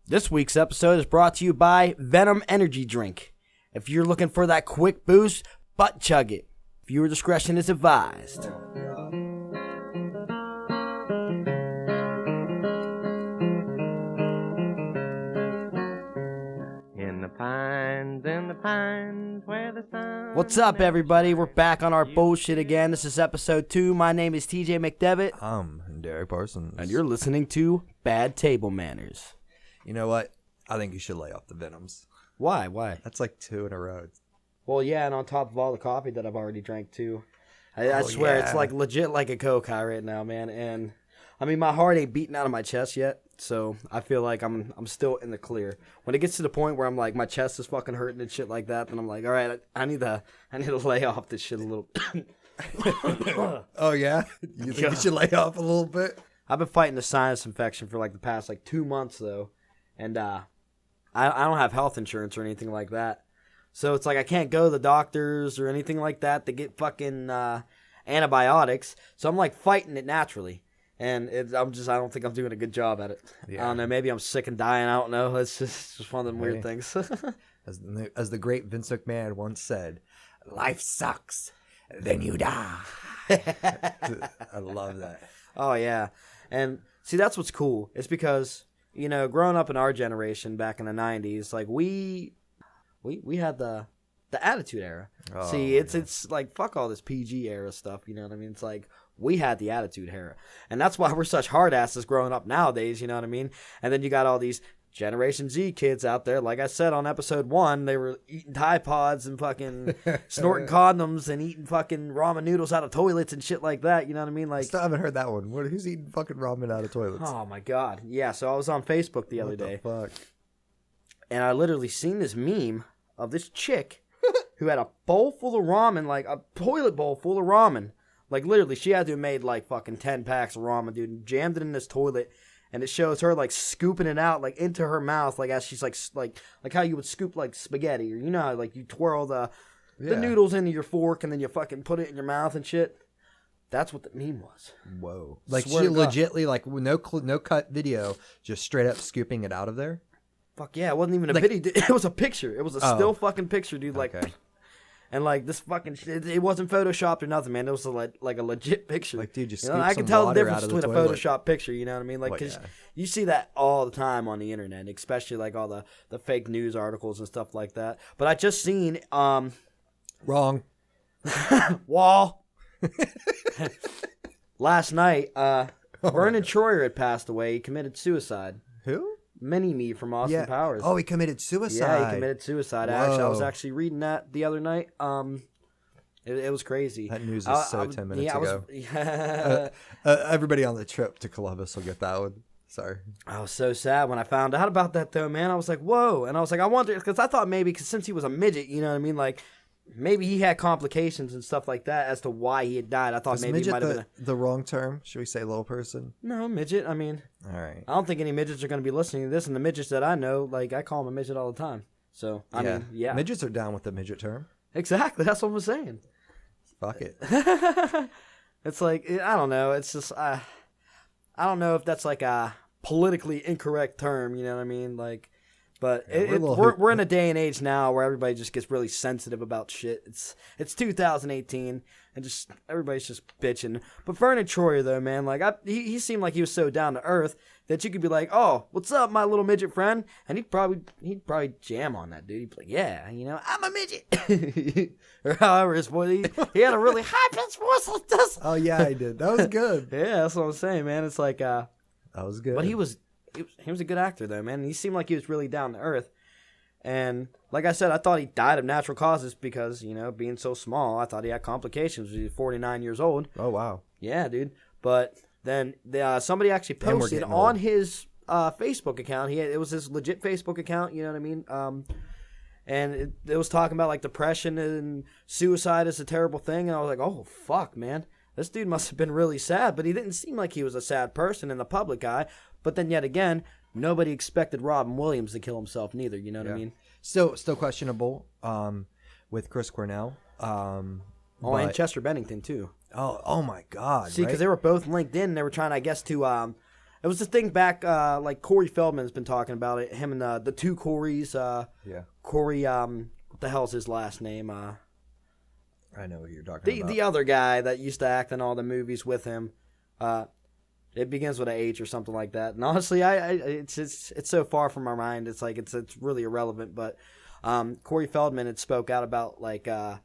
This week's episode is brought to you by Venom Energy Drink. If you're looking for that quick boost, butt chug it. Viewer discretion is advised. In the pines where the sun... What's up, everybody? We're back on our bullshit again. This is episode 2. My name is TJ McDevitt. I'm Derek Parsons. And you're listening to Bad Table Manners. You know what? I think you should lay off the Venoms. Why? Why? That's like 2 in a row. Well, yeah, and on top of all the coffee that I've already drank, too. I swear, It's like legit like a Coke high right now, man. And, I mean, my heart ain't beating out of my chest yet, so I feel like I'm still in the clear. When it gets to the point where I'm like, my chest is fucking hurting and shit like that, then I'm like, all right, I need to lay off this shit a little. Oh, yeah? You think you should lay off a little bit? I've been fighting a sinus infection for like the past 2 months, though. And I don't have health insurance or anything like that. So it's like I can't go to the doctors or anything like that to get fucking antibiotics. So I'm like fighting it naturally. And I don't think I'm doing a good job at it. Yeah. I don't know. Maybe I'm sick and dying. I don't know. It's just one of them weird things. As the great Vince McMahon once said, life sucks, then you die. I love that. Oh, yeah. And see, that's what's cool. It's because, you know, growing up in our generation back in the 90s, like we had the Attitude Era. Oh, see, it's like fuck all this PG era stuff, you know what I mean? It's like we had the Attitude Era. And that's why we're such hard asses growing up nowadays, you know what I mean? And then you got all these Generation Z kids out there. Like I said on episode 1, they were eating Tide Pods and fucking snorting condoms and eating fucking ramen noodles out of toilets and shit like that. You know what I mean? Like, still haven't heard that one. Who's eating fucking ramen out of toilets? Oh my god. Yeah, so I was on Facebook the other day. Fuck? And I literally seen this meme of this chick who had a bowl full of ramen, like a toilet bowl full of ramen. Like literally, she had to have made like fucking 10 packs of ramen, dude, and jammed it in this toilet. And it shows her like scooping it out like into her mouth, like as she's like how you would scoop like spaghetti, or you know how like you twirl the noodles into your fork and then you fucking put it in your mouth and shit. That's what the meme was. Whoa! Like she legitly like no cut video, just straight up scooping it out of there. Fuck yeah! It wasn't even a video. It was a picture. It was a still fucking picture, dude. Like. Okay. And, like, this fucking shit, it wasn't Photoshopped or nothing, man. It was, like a legit picture. Like, dude, just you know, I can tell the difference between a Photoshop picture, you know what I mean? Like, well, because you see that all the time on the internet, especially, like, all the fake news articles and stuff like that. But I just seen, Wrong. Wall. Last night, Vernon Troyer had passed away. He committed suicide. Who? Mini-Me from Austin Powers. Oh, he committed suicide. Yeah, he committed suicide. Actually, I was actually reading that the other night. It was crazy. That news is 10 minutes ago. Everybody on the trip to Columbus will get that one. Sorry. I was so sad when I found out about that, though, man. I was like, whoa. And I was like, I wonder, because I thought maybe, because since he was a midget, you know what I mean? Like, maybe he had complications and stuff like that as to why he had died. I thought maybe it might have been the wrong term. Should we say little person? No, midget. I mean, all right. I don't think any midgets are going to be listening to this. And the midgets that I know, like, I call them a midget all the time. So, I mean, yeah. Midgets are down with the midget term. Exactly. That's what I'm saying. Fuck it. It's like, I don't know. It's just, I don't know if that's like a politically incorrect term. You know what I mean? Like, but we're in a day and age now where everybody just gets really sensitive about shit. It's 2018 and just everybody's just bitching. But Vernon Troyer though, man, like he seemed like he was so down to earth that you could be like, "Oh, what's up, my little midget friend?" And he'd probably jam on that dude. He'd be like, "Yeah, you know, I'm a midget," or however his voice. He had a really high pitched voice like this. Oh yeah, I did. That was good. Yeah, that's what I'm saying, man. It's like that was good. But he was a good actor, though, man. He seemed like he was really down to earth. And like I said, I thought he died of natural causes because, you know, being so small, I thought he had complications. He was 49 years old. Oh, wow. Yeah, dude. But then somebody actually posted on his Facebook account. It was his legit Facebook account, you know what I mean? And it was talking about, like, depression and suicide is a terrible thing. And I was like, oh, fuck, man. This dude must have been really sad. But he didn't seem like he was a sad person in the public eye. But then yet again, nobody expected Robin Williams to kill himself neither, you know what I mean? Still questionable with Chris Cornell. And Chester Bennington, too. Oh my God. See, because they were both linked in. They were trying, I guess, to It was the thing back, like Corey Feldman's been talking about it. Him and the two Corys. Corey, what the hell's his last name? I know what you're talking about. The other guy that used to act in all the movies with him. It begins with an H or something like that. And honestly, it's so far from our mind. It's like it's really irrelevant. But Corey Feldman had spoke out about like the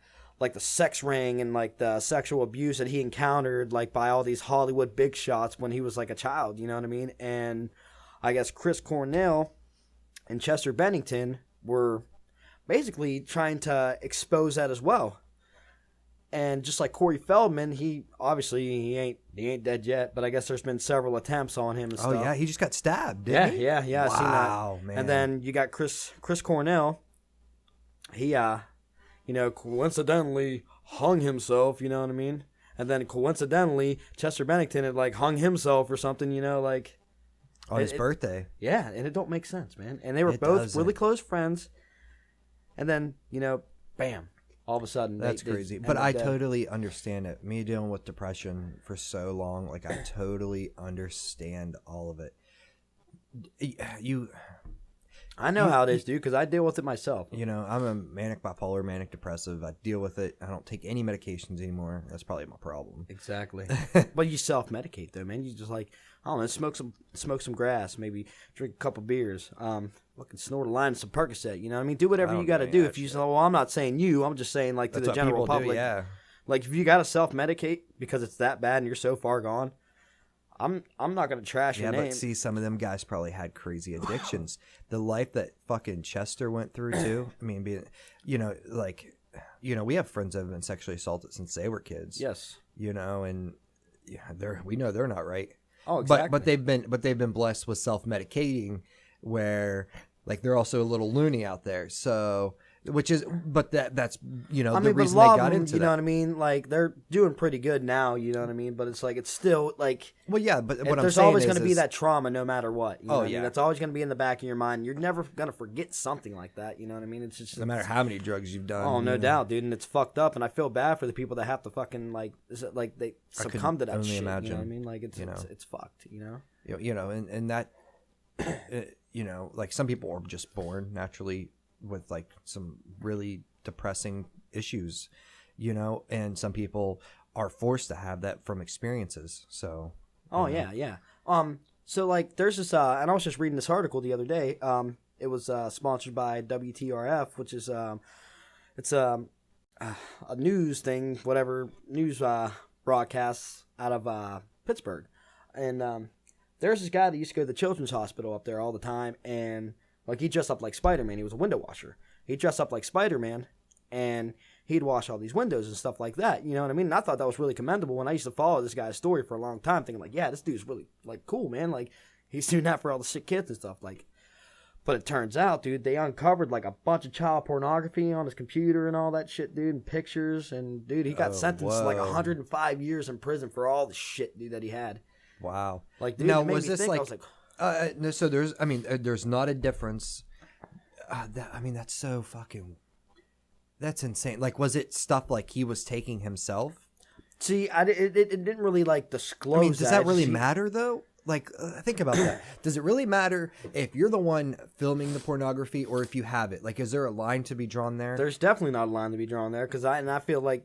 sex ring and like the sexual abuse that he encountered like by all these Hollywood big shots when he was like a child. You know what I mean? And I guess Chris Cornell and Chester Bennington were basically trying to expose that as well. And just like Corey Feldman, he ain't dead yet, but I guess there's been several attempts on him and stuff. Oh yeah, he just got stabbed, didn't he? Yeah, I've seen that. Wow, man. And then you got Chris Cornell. He coincidentally hung himself, you know what I mean? And then coincidentally, Chester Bennington had like hung himself or something, you know, like on his birthday. Yeah, and it don't make sense, man. And they were both really close friends. And then, bam. All of a sudden, that's crazy. But I totally understand it. Me dealing with depression for so long, like I totally understand all of it. I know how it is, dude, because I deal with it myself. I'm a manic bipolar, manic depressive. I deal with it. I don't take any medications anymore. That's probably my problem. Exactly. But you self-medicate though, man. You just like, I don't know, smoke some grass, maybe drink a couple beers, fucking snort a line of some Percocet. You know what I mean? Do whatever you got to do. If you say, well, I'm not saying you. I'm just saying like to the general public. Yeah. Like if you got to self-medicate because it's that bad and you're so far gone, I'm not gonna trash your name. Yeah, but see, some of them guys probably had crazy addictions. The life that fucking Chester went through too. I mean, we have friends that have been sexually assaulted since they were kids. Yes. And we know they're not right. Oh, exactly. But they've been blessed with self-medicating, where like they're also a little loony out there. So. That's the reason they got into that. You know what I mean? Like they're doing pretty good now. You know what I mean? But it's like it's still like. Well, yeah, but what I'm saying there's always going to be that trauma, no matter what. You know what I mean? That's always going to be in the back of your mind. You're never going to forget something like that. You know what I mean? It's just no matter how many drugs you've done. Oh, no doubt, dude. And it's fucked up. And I feel bad for the people that have to fucking they succumb to that shit. Imagine. You know what I mean? Like it's fucked. You know. And that, like some people are just born naturally with like some really depressing issues, and some people are forced to have that from experiences. So yeah. So like there's this and I was just reading this article the other day. It was sponsored by WTRF, which is it's a news thing, whatever news broadcasts out of Pittsburgh. And there's this guy that used to go to the children's hospital up there all the time, and like he dressed up like Spider-Man. He was a window washer. He dressed up like Spider-Man, and he'd wash all these windows and stuff like that. You know what I mean? And I thought that was really commendable when I used to follow this guy's story for a long time, thinking like, yeah, this dude's really like cool, man. Like he's doing that for all the sick kids and stuff. Like, but it turns out, dude, they uncovered like a bunch of child pornography on his computer and all that shit, dude, and pictures. And dude, he got sentenced to like 105 years in prison for all the shit, dude, that he had. Wow. Like, dude, now was this like? I was like, no, so there's not a difference. That's so fucking. That's insane. Like, was it stuff like he was taking himself? See, it didn't really like disclose. Does that really matter though? Like, think about that. Does it really matter if you're the one filming the pornography or if you have it? Like, is there a line to be drawn there? There's definitely not a line to be drawn there because I feel like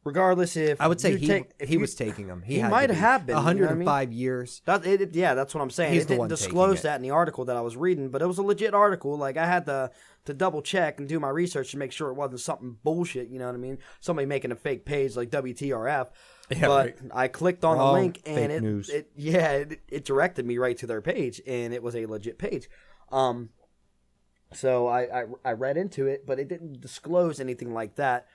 regardless if I would say he was taking them. He might have been 105 years. That's what I'm saying. It didn't disclose that in the article that I was reading, but it was a legit article. Like I had to double check and do my research to make sure it wasn't something bullshit. You know what I mean? Somebody making a fake page like WTRF. Yeah, but right. I clicked on the link and it directed me right to their page, and it was a legit page. So I read into it, but it didn't disclose anything like that.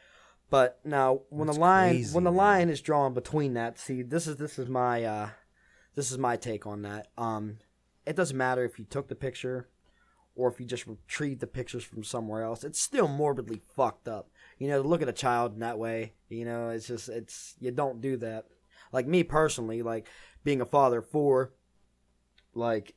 But now, when the line is drawn between that, see, this is my take on that. It doesn't matter if you took the picture or if you just retrieved the pictures from somewhere else. It's still morbidly fucked up. To look at a child in that way, it's you don't do that. Like me personally, like being a father of 4, like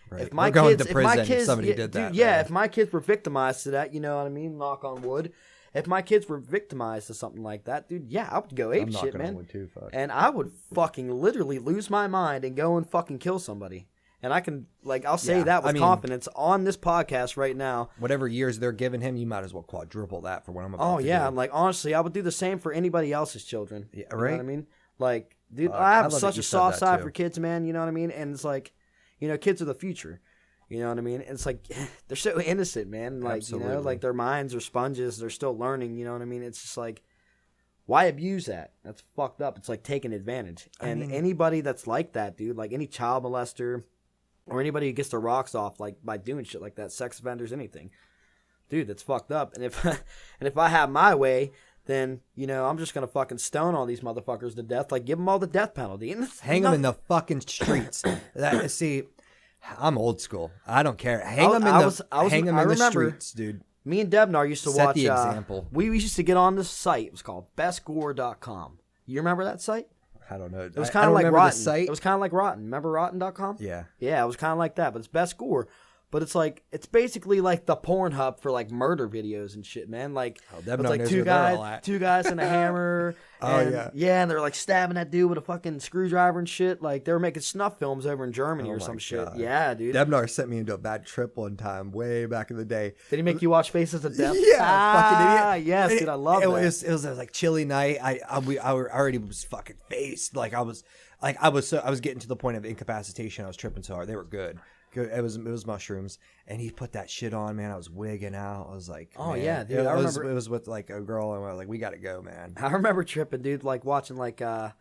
right. if my kids, if my kids were victimized to that, you know what I mean? Knock on wood. if my kids were victimized to something like that, dude, yeah, I would go ape shit, man. And I would fucking literally lose my mind and go and fucking kill somebody. And I can, like, I'll say that with confidence on this podcast right now. Whatever years they're giving him, you might as well quadruple that for what I'm about to do. I'm like, honestly, I would do the same for anybody else's children. Yeah, right? You know what I mean? Like, dude, I have such a soft side for kids, man. You know what I mean? And it's like, you know, kids are the future. You know what I mean? And it's like, they're so innocent, man. Like, absolutely. You know, like their minds are sponges. They're still learning. You know what I mean? It's just like, why abuse that? That's fucked up. It's like taking advantage. And anybody that's like that, dude, like any child molester or anybody who gets their rocks off, like by doing shit like that, sex offenders, anything, dude, that's fucked up. And if I have my way, then, you know, I'm just going to fucking stone all these motherfuckers to death. Like, give them all the death penalty. And hang them in the fucking streets. See, I'm old school. I don't care. Hang them in the streets, dude. Me and Debnar used to watch. Set the example. We used to get on this site. It was called bestgore.com. You remember that site? I don't know. It was kind of like Rotten. It was kind of like Rotten. Remember Rotten.com? Yeah. Yeah, it was kind of like that, but it's Best Gore. But it's like, it's basically like the Pornhub for like murder videos and shit, man. Like, it's like two guys and a hammer. And, and they're like stabbing that dude with a fucking screwdriver and shit. Like, they were making snuff films over in Germany or some shit. Yeah, dude. Debnar sent me into a bad trip one time, way back in the day. Did he make you watch Faces of Death? Yeah, fucking idiot. Yes, dude, I love that. It was like chilly night. I already was fucking faced. Like, I was getting to the point of incapacitation. I was tripping so hard. They were good. It was mushrooms, and he put that shit on, man. I was wigging out. I was like, oh man. yeah, dude. I remember it was with like a girl, and we were like, we gotta go, man. I remember tripping, dude. Like watching like what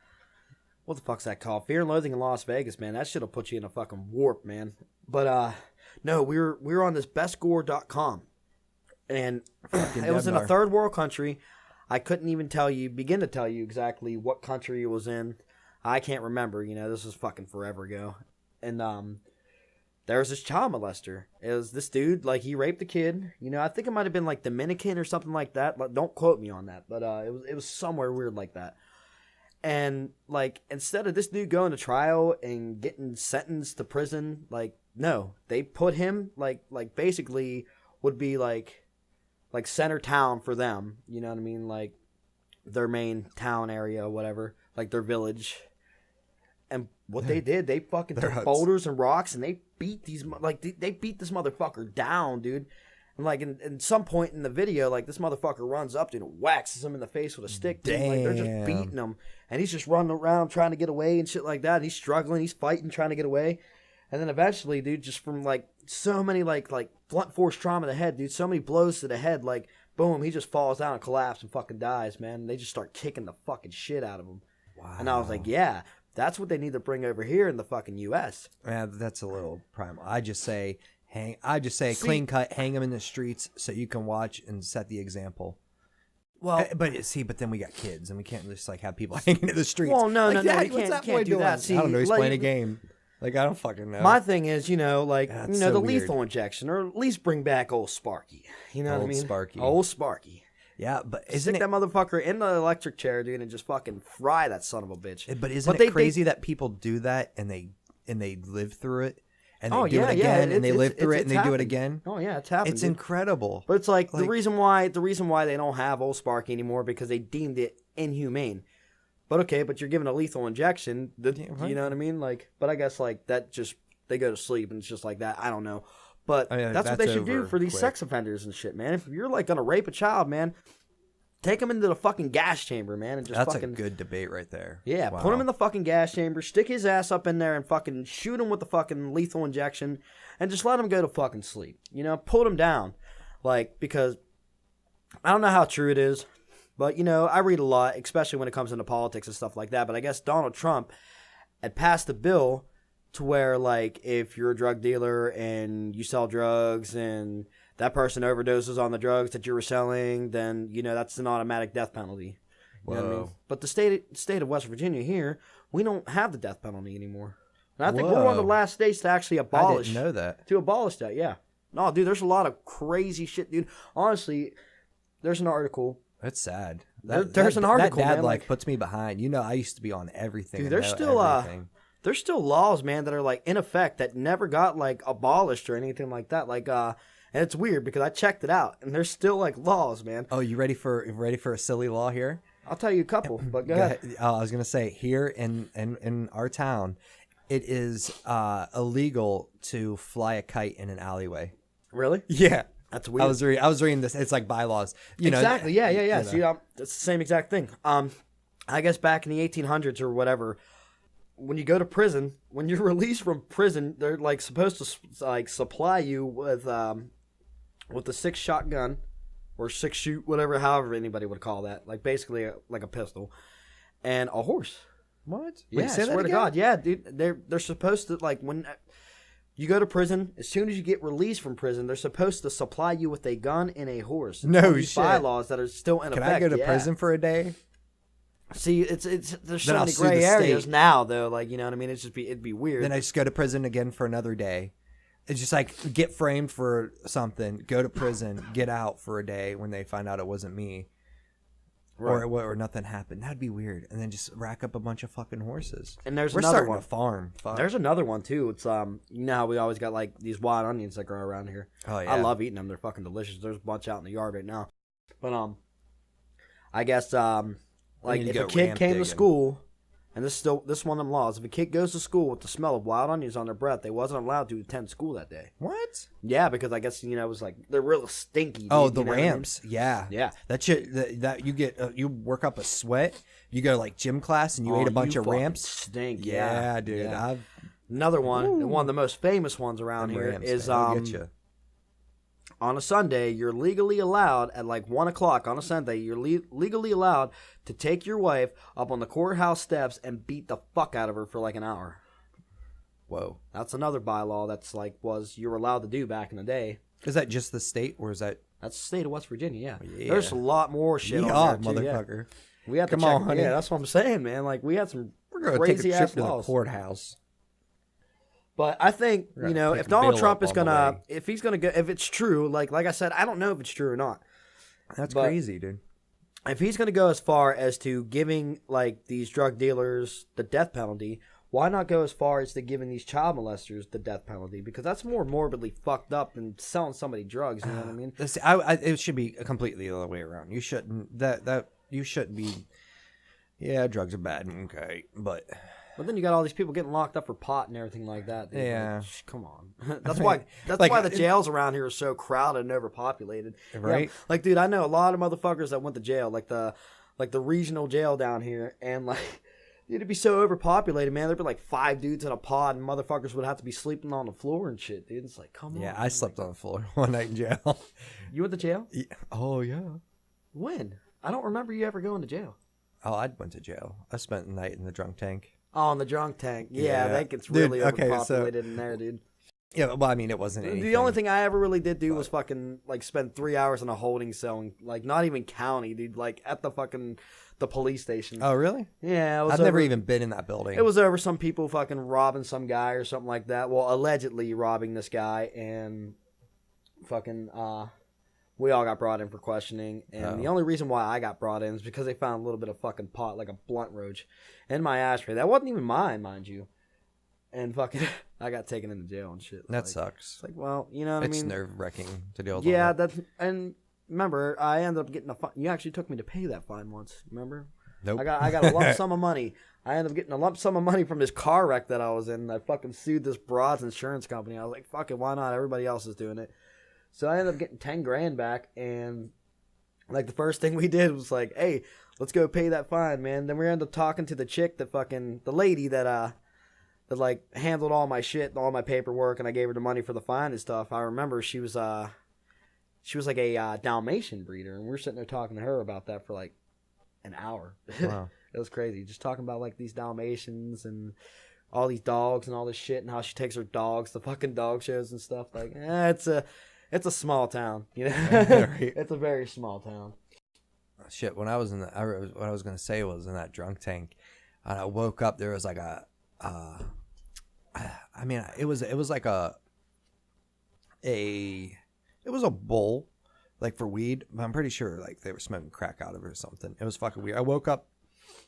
the fuck's that called? Fear and Loathing in Las Vegas, man. That shit'll put you in a fucking warp, man. But no, we were on this bestgore.com, and it was in a third world country. I couldn't even begin to tell you exactly what country it was in. I can't remember. You know, this was fucking forever ago, and there was this child molester. It was this dude, like, he raped a kid. You know, I think it might have been, like, Dominican or something like that. But don't quote me on that. But it was somewhere weird like that. And, like, instead of this dude going to trial and getting sentenced to prison, like, no. They put him, like basically would be, like center town for them. You know what I mean? Like, their main town area or whatever. Like, their village. And what they did, they fucking took boulders and rocks and they beat they beat this motherfucker down, dude. And like in some point in the video, like this motherfucker runs up to him and whacks him in the face with a stick. Dude. Like they're just beating him, and he's just running around trying to get away and shit like that. And he's struggling, he's fighting, trying to get away. And then eventually, dude, just from like so many like blunt force trauma to the head, dude, so many blows to the head, like boom, he just falls down and collapses and fucking dies, man. And they just start kicking the fucking shit out of him. Wow. And I was like, yeah. That's what they need to bring over here in the fucking U.S. Yeah, that's a little primal. I just say clean cut, hang them in the streets so you can watch and set the example. Well, but then we got kids and we can't just like have people hanging in the streets. Well, no, you can't do that. See, I don't know. He's playing a game. Like, I don't fucking know. My thing is, you know, like, the weird. Lethal injection, or at least bring back old Sparky. You know what I mean? Old Sparky. Yeah, but stick that motherfucker in the electric chair, dude, and just fucking fry that son of a bitch. But isn't it crazy that people do that and they live through it and they do it again and they live through it and they do it again? Oh yeah, it's happened. It's incredible. But it's like the reason why they don't have Old Sparky anymore because they deemed it inhumane. But okay, but you're giving a lethal injection. You know what I mean? Like, but I guess like that just they go to sleep and it's just like that. I don't know. But that's what they should do for these sex offenders and shit, man. If you're like gonna rape a child, man, take him into the fucking gas chamber, man, and just that's a good debate right there. Yeah, put him in the fucking gas chamber, stick his ass up in there, and fucking shoot him with the fucking lethal injection, and just let him go to fucking sleep. You know, put him down, like because I don't know how true it is, but you know I read a lot, especially when it comes into politics and stuff like that. But I guess Donald Trump had passed a bill to where, like, if you're a drug dealer and you sell drugs and that person overdoses on the drugs that you were selling, then, you know, that's an automatic death penalty. You know what I mean? But the state of West Virginia here, we don't have the death penalty anymore. And I think we're one of the last states to actually abolish. I didn't know that. To abolish that, yeah. No, dude, there's a lot of crazy shit, dude. Honestly, there's an article. That's sad. There's an article, that dad, man, like, puts me behind. You know, I used to be on everything. Dude, there's still laws, man, that are like in effect that never got like abolished or anything like that. Like And it's weird because I checked it out, and there's still like laws, man. Oh, you ready for a silly law here? I'll tell you a couple, but go ahead. I was gonna say here in our town, it is illegal to fly a kite in an alleyway. Really? Yeah, that's weird. I was reading this. It's like bylaws. Exactly. Yeah. You know. See, it's the same exact thing. I guess back in the 1800s or whatever, when you go to prison, when you're released from prison, they're like supposed to like supply you with a 6-shot gun or 6-shoot, whatever, however anybody would call that, like basically like a pistol and a horse. What? Yeah, Wait, say I that swear to again? God, yeah, dude. They're supposed to, like, when you go to prison, as soon as you get released from prison, they're supposed to supply you with a gun and a horse. No these shit. bylaws that are still in Can effect. I go to yeah. prison for a day? See, it's there's so Then I'll many sue gray the areas state. now, though. Like, you know what I mean? It'd be weird. Then I just go to prison again for another day. It's just like get framed for something, go to prison, get out for a day when they find out it wasn't me, or nothing happened. That'd be weird. And then just rack up a bunch of fucking horses. And there's We're another starting one. a farm. Fuck. There's another one too. It's you know how we always got like these wild onions that grow around here. Oh yeah, I love eating them. They're fucking delicious. There's a bunch out in the yard right now. But I guess like need to if go a kid ramp came to digging. school, and this is one of them laws. If a kid goes to school with the smell of wild onions on their breath, they wasn't allowed to attend school that day. What? Yeah, because I guess it was like they're real stinky. Dude, Oh, the you know what I mean? ramps. Yeah, Yeah. That shit. That you get. You work up a sweat. You go to like gym class and you ate a bunch you of fucking ramps. Stink. Yeah, dude. Yeah. I've Another one, and one of the most famous ones around them here ramps, is man. I'll get you. on a Sunday, you're legally allowed at like 1 o'clock on a Sunday. You're legally allowed to take your wife up on the courthouse steps and beat the fuck out of her for like an hour. Whoa. That's another bylaw that's like you were allowed to do back in the day. Is that just the state or is that? That's the state of West Virginia. Yeah, Yeah. there's a lot more shit Yeehaw, on there too, yeah. motherfucker. We had to Come check. on, honey. Yeah, that's what I'm saying, man. Like we had some We're gonna crazy take a trip ass to the laws. courthouse. But I think, We're you gonna know, pick if Donald Bill Trump up is on the gonna, way. if he's gonna go, if it's true, like I said, I don't know if it's true or not. That's But- crazy, dude. If he's gonna go as far as to giving like these drug dealers the death penalty, why not go as far as to giving these child molesters the death penalty? Because that's more morbidly fucked up than selling somebody drugs. You know what I mean? This, it should be completely the other way around. You shouldn't. You shouldn't be. Yeah, drugs are bad. Okay, but then you got all these people getting locked up for pot and everything like that. Dude. Yeah. Like, come on. That's why Like, the jails around here are so crowded and overpopulated. Right. Yeah, like, dude, I know a lot of motherfuckers that went to jail, like the regional jail down here, and like, dude, it'd be so overpopulated, man. There'd be like 5 dudes in a pod, and motherfuckers would have to be sleeping on the floor and shit, dude. It's like, come on. yeah, I slept on the floor one night in jail. You went to jail? Yeah. Oh yeah. When? I don't remember you ever going to jail. Oh, I went to jail. I spent the night in the drunk tank. Oh, in the drunk tank. Yeah, Yeah. that gets Dude, really okay, so- overpopulated in there, dude. Yeah, well, I mean, it wasn't anything. The only thing I ever really did do was fucking like spend 3 hours in a holding cell, and, like not even county, dude. Like at the police station. Oh, really? Yeah, it was I've never over- even been in that building. It was over some people fucking robbing some guy or something like that. Well, allegedly robbing this guy, and fucking we all got brought in for questioning. And the only reason why I got brought in is because they found a little bit of fucking pot, like a blunt roach, in my ashtray. That wasn't even mine, mind you. And fucking, I got taken into jail and shit. That Like, sucks. It's like, well, you know what It's I mean? nerve-wracking to deal with. Yeah, all that. and remember, I ended up getting a fine. You actually took me to pay that fine once. Remember? Nope. I got a lump sum of money. I ended up getting a lump sum of money from this car wreck that I was in. I fucking sued this broad's insurance company. I was like, fuck it, why not? Everybody else is doing it. So I ended up getting 10 grand back, and like the first thing we did was like, hey, let's go pay that fine, man. Then we ended up talking to the chick the lady that like handled all my shit and all my paperwork, and I gave her the money for the fine and stuff. I remember she was like a Dalmatian breeder, and we were sitting there talking to her about that for like an hour. Wow. It was crazy, just talking about like these Dalmatians and all these dogs and all this shit, and how she takes her dogs to fucking dog shows and stuff. Like, it's a small town, you know. It's a very small town. Shit, when I was what I was gonna say was in that drunk tank, and I woke up. There was like it was like it was a bowl, like for weed. But I'm pretty sure like they were smoking crack out of it or something. It was fucking weird. I woke up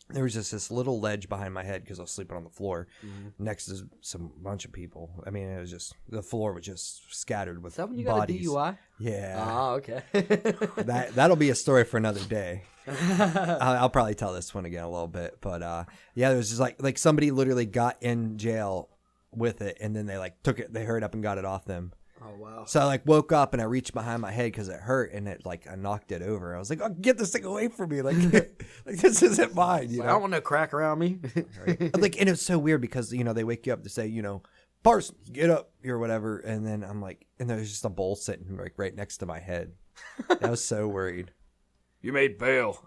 there was just this little ledge behind my head because I was sleeping on the floor next to some bunch of people. I mean, it was just the floor was just scattered with bodies. Is that when you got a DUI? Yeah. Oh, okay. That'll be a story for another day. I'll probably tell this one again a little bit, but yeah, it was just like somebody literally got in jail with it, and then they like took it. They hurried up and got it off them. Oh wow! So I like woke up and I reached behind my head because it hurt, and it like I knocked it over. I was like, "Oh, get this thing away from me! Like, like this isn't mine." You know? I don't want no crack around me. Right. Like, and it's so weird because they wake you up to say, Parsons, get up or whatever, and then I'm like, and there's just a bowl sitting like right next to my head. I was so worried. You made bail.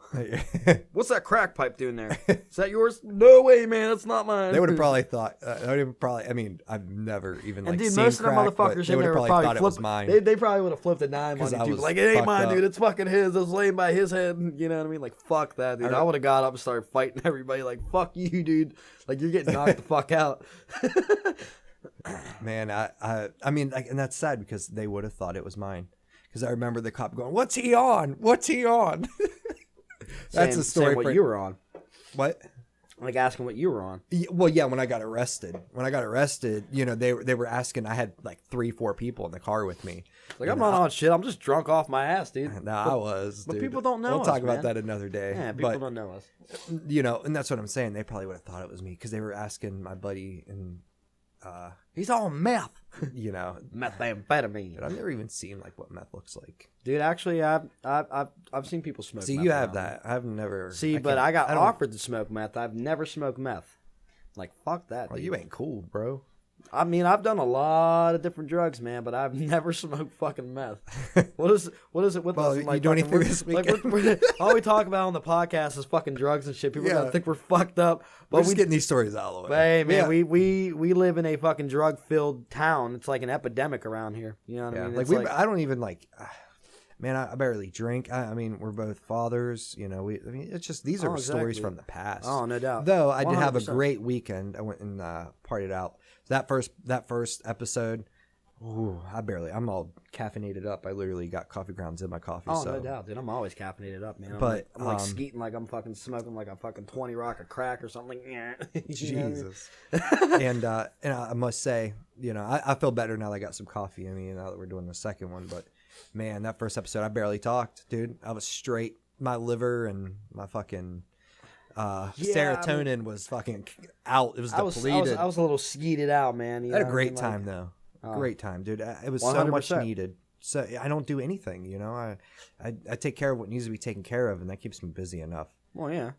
What's that crack pipe doing there? Is that yours? No way, man. That's not mine. They would have probably thought. I mean, I've never even like dude, seen most crack, of them motherfuckers they would have probably thought it was mine. They probably would have flipped a dime on you. Like, it ain't mine, dude. It's fucking his. It was laying by his head. You know what I mean? Like, fuck that, dude. I would have got up and started fighting everybody. Like, fuck you, dude. Like, you're getting knocked the fuck out. Man, I mean, like, and that's sad because they would have thought it was mine. Because I remember the cop going, "What's he on? What's he on?" That's the story. What you were on? What? Like asking what you were on. Well, yeah, when I got arrested, they were asking. I had like 3-4 people in the car with me. Like, I'm not on shit. I'm just drunk off my ass, dude. I was. But dude. people don't know. We'll talk about that another day. Yeah, people don't know us. And that's what I'm saying. They probably would have thought it was me because they were asking my buddy and. He's on meth. Methamphetamine. But I've never even seen like what meth looks like. Dude, actually, I've seen people smoke. See, meth you have that. I've never. I got offered to smoke meth. I've never smoked meth. Like, fuck that. Well, dude. you ain't cool, bro. I mean, I've done a lot of different drugs, man, but I've never smoked fucking meth. What is it with us? Like, you do anything this weekend? Like, all we talk about on the podcast is fucking drugs and shit. People are gonna think we're fucked up. But we're getting these stories out of the way. But hey, man, we live in a fucking drug-filled town. It's like an epidemic around here. You know what I mean? I don't even like. Man, I barely drink. I mean, we're both fathers. It's just these are stories from the past. Oh, no doubt. Though I did have a great weekend. I went and partied out. That first episode, I'm all caffeinated up. I literally got coffee grounds in my coffee. Oh, no doubt, dude. I'm always caffeinated up, man. I'm like skeeting like I'm fucking smoking like a fucking 20 rock of crack or something. Jesus. And I must say, I feel better now that I got some coffee in me, now that we're doing the second one. But man, that first episode, I barely talked, dude. I was straight. My liver and my fucking serotonin was fucking out. It was depleted. I was a little skeeted out, man. I had a great time though. Great time, dude. It was 100%. So much needed. So I don't do anything, I take care of what needs to be taken care of, and that keeps me busy enough. Well, yeah.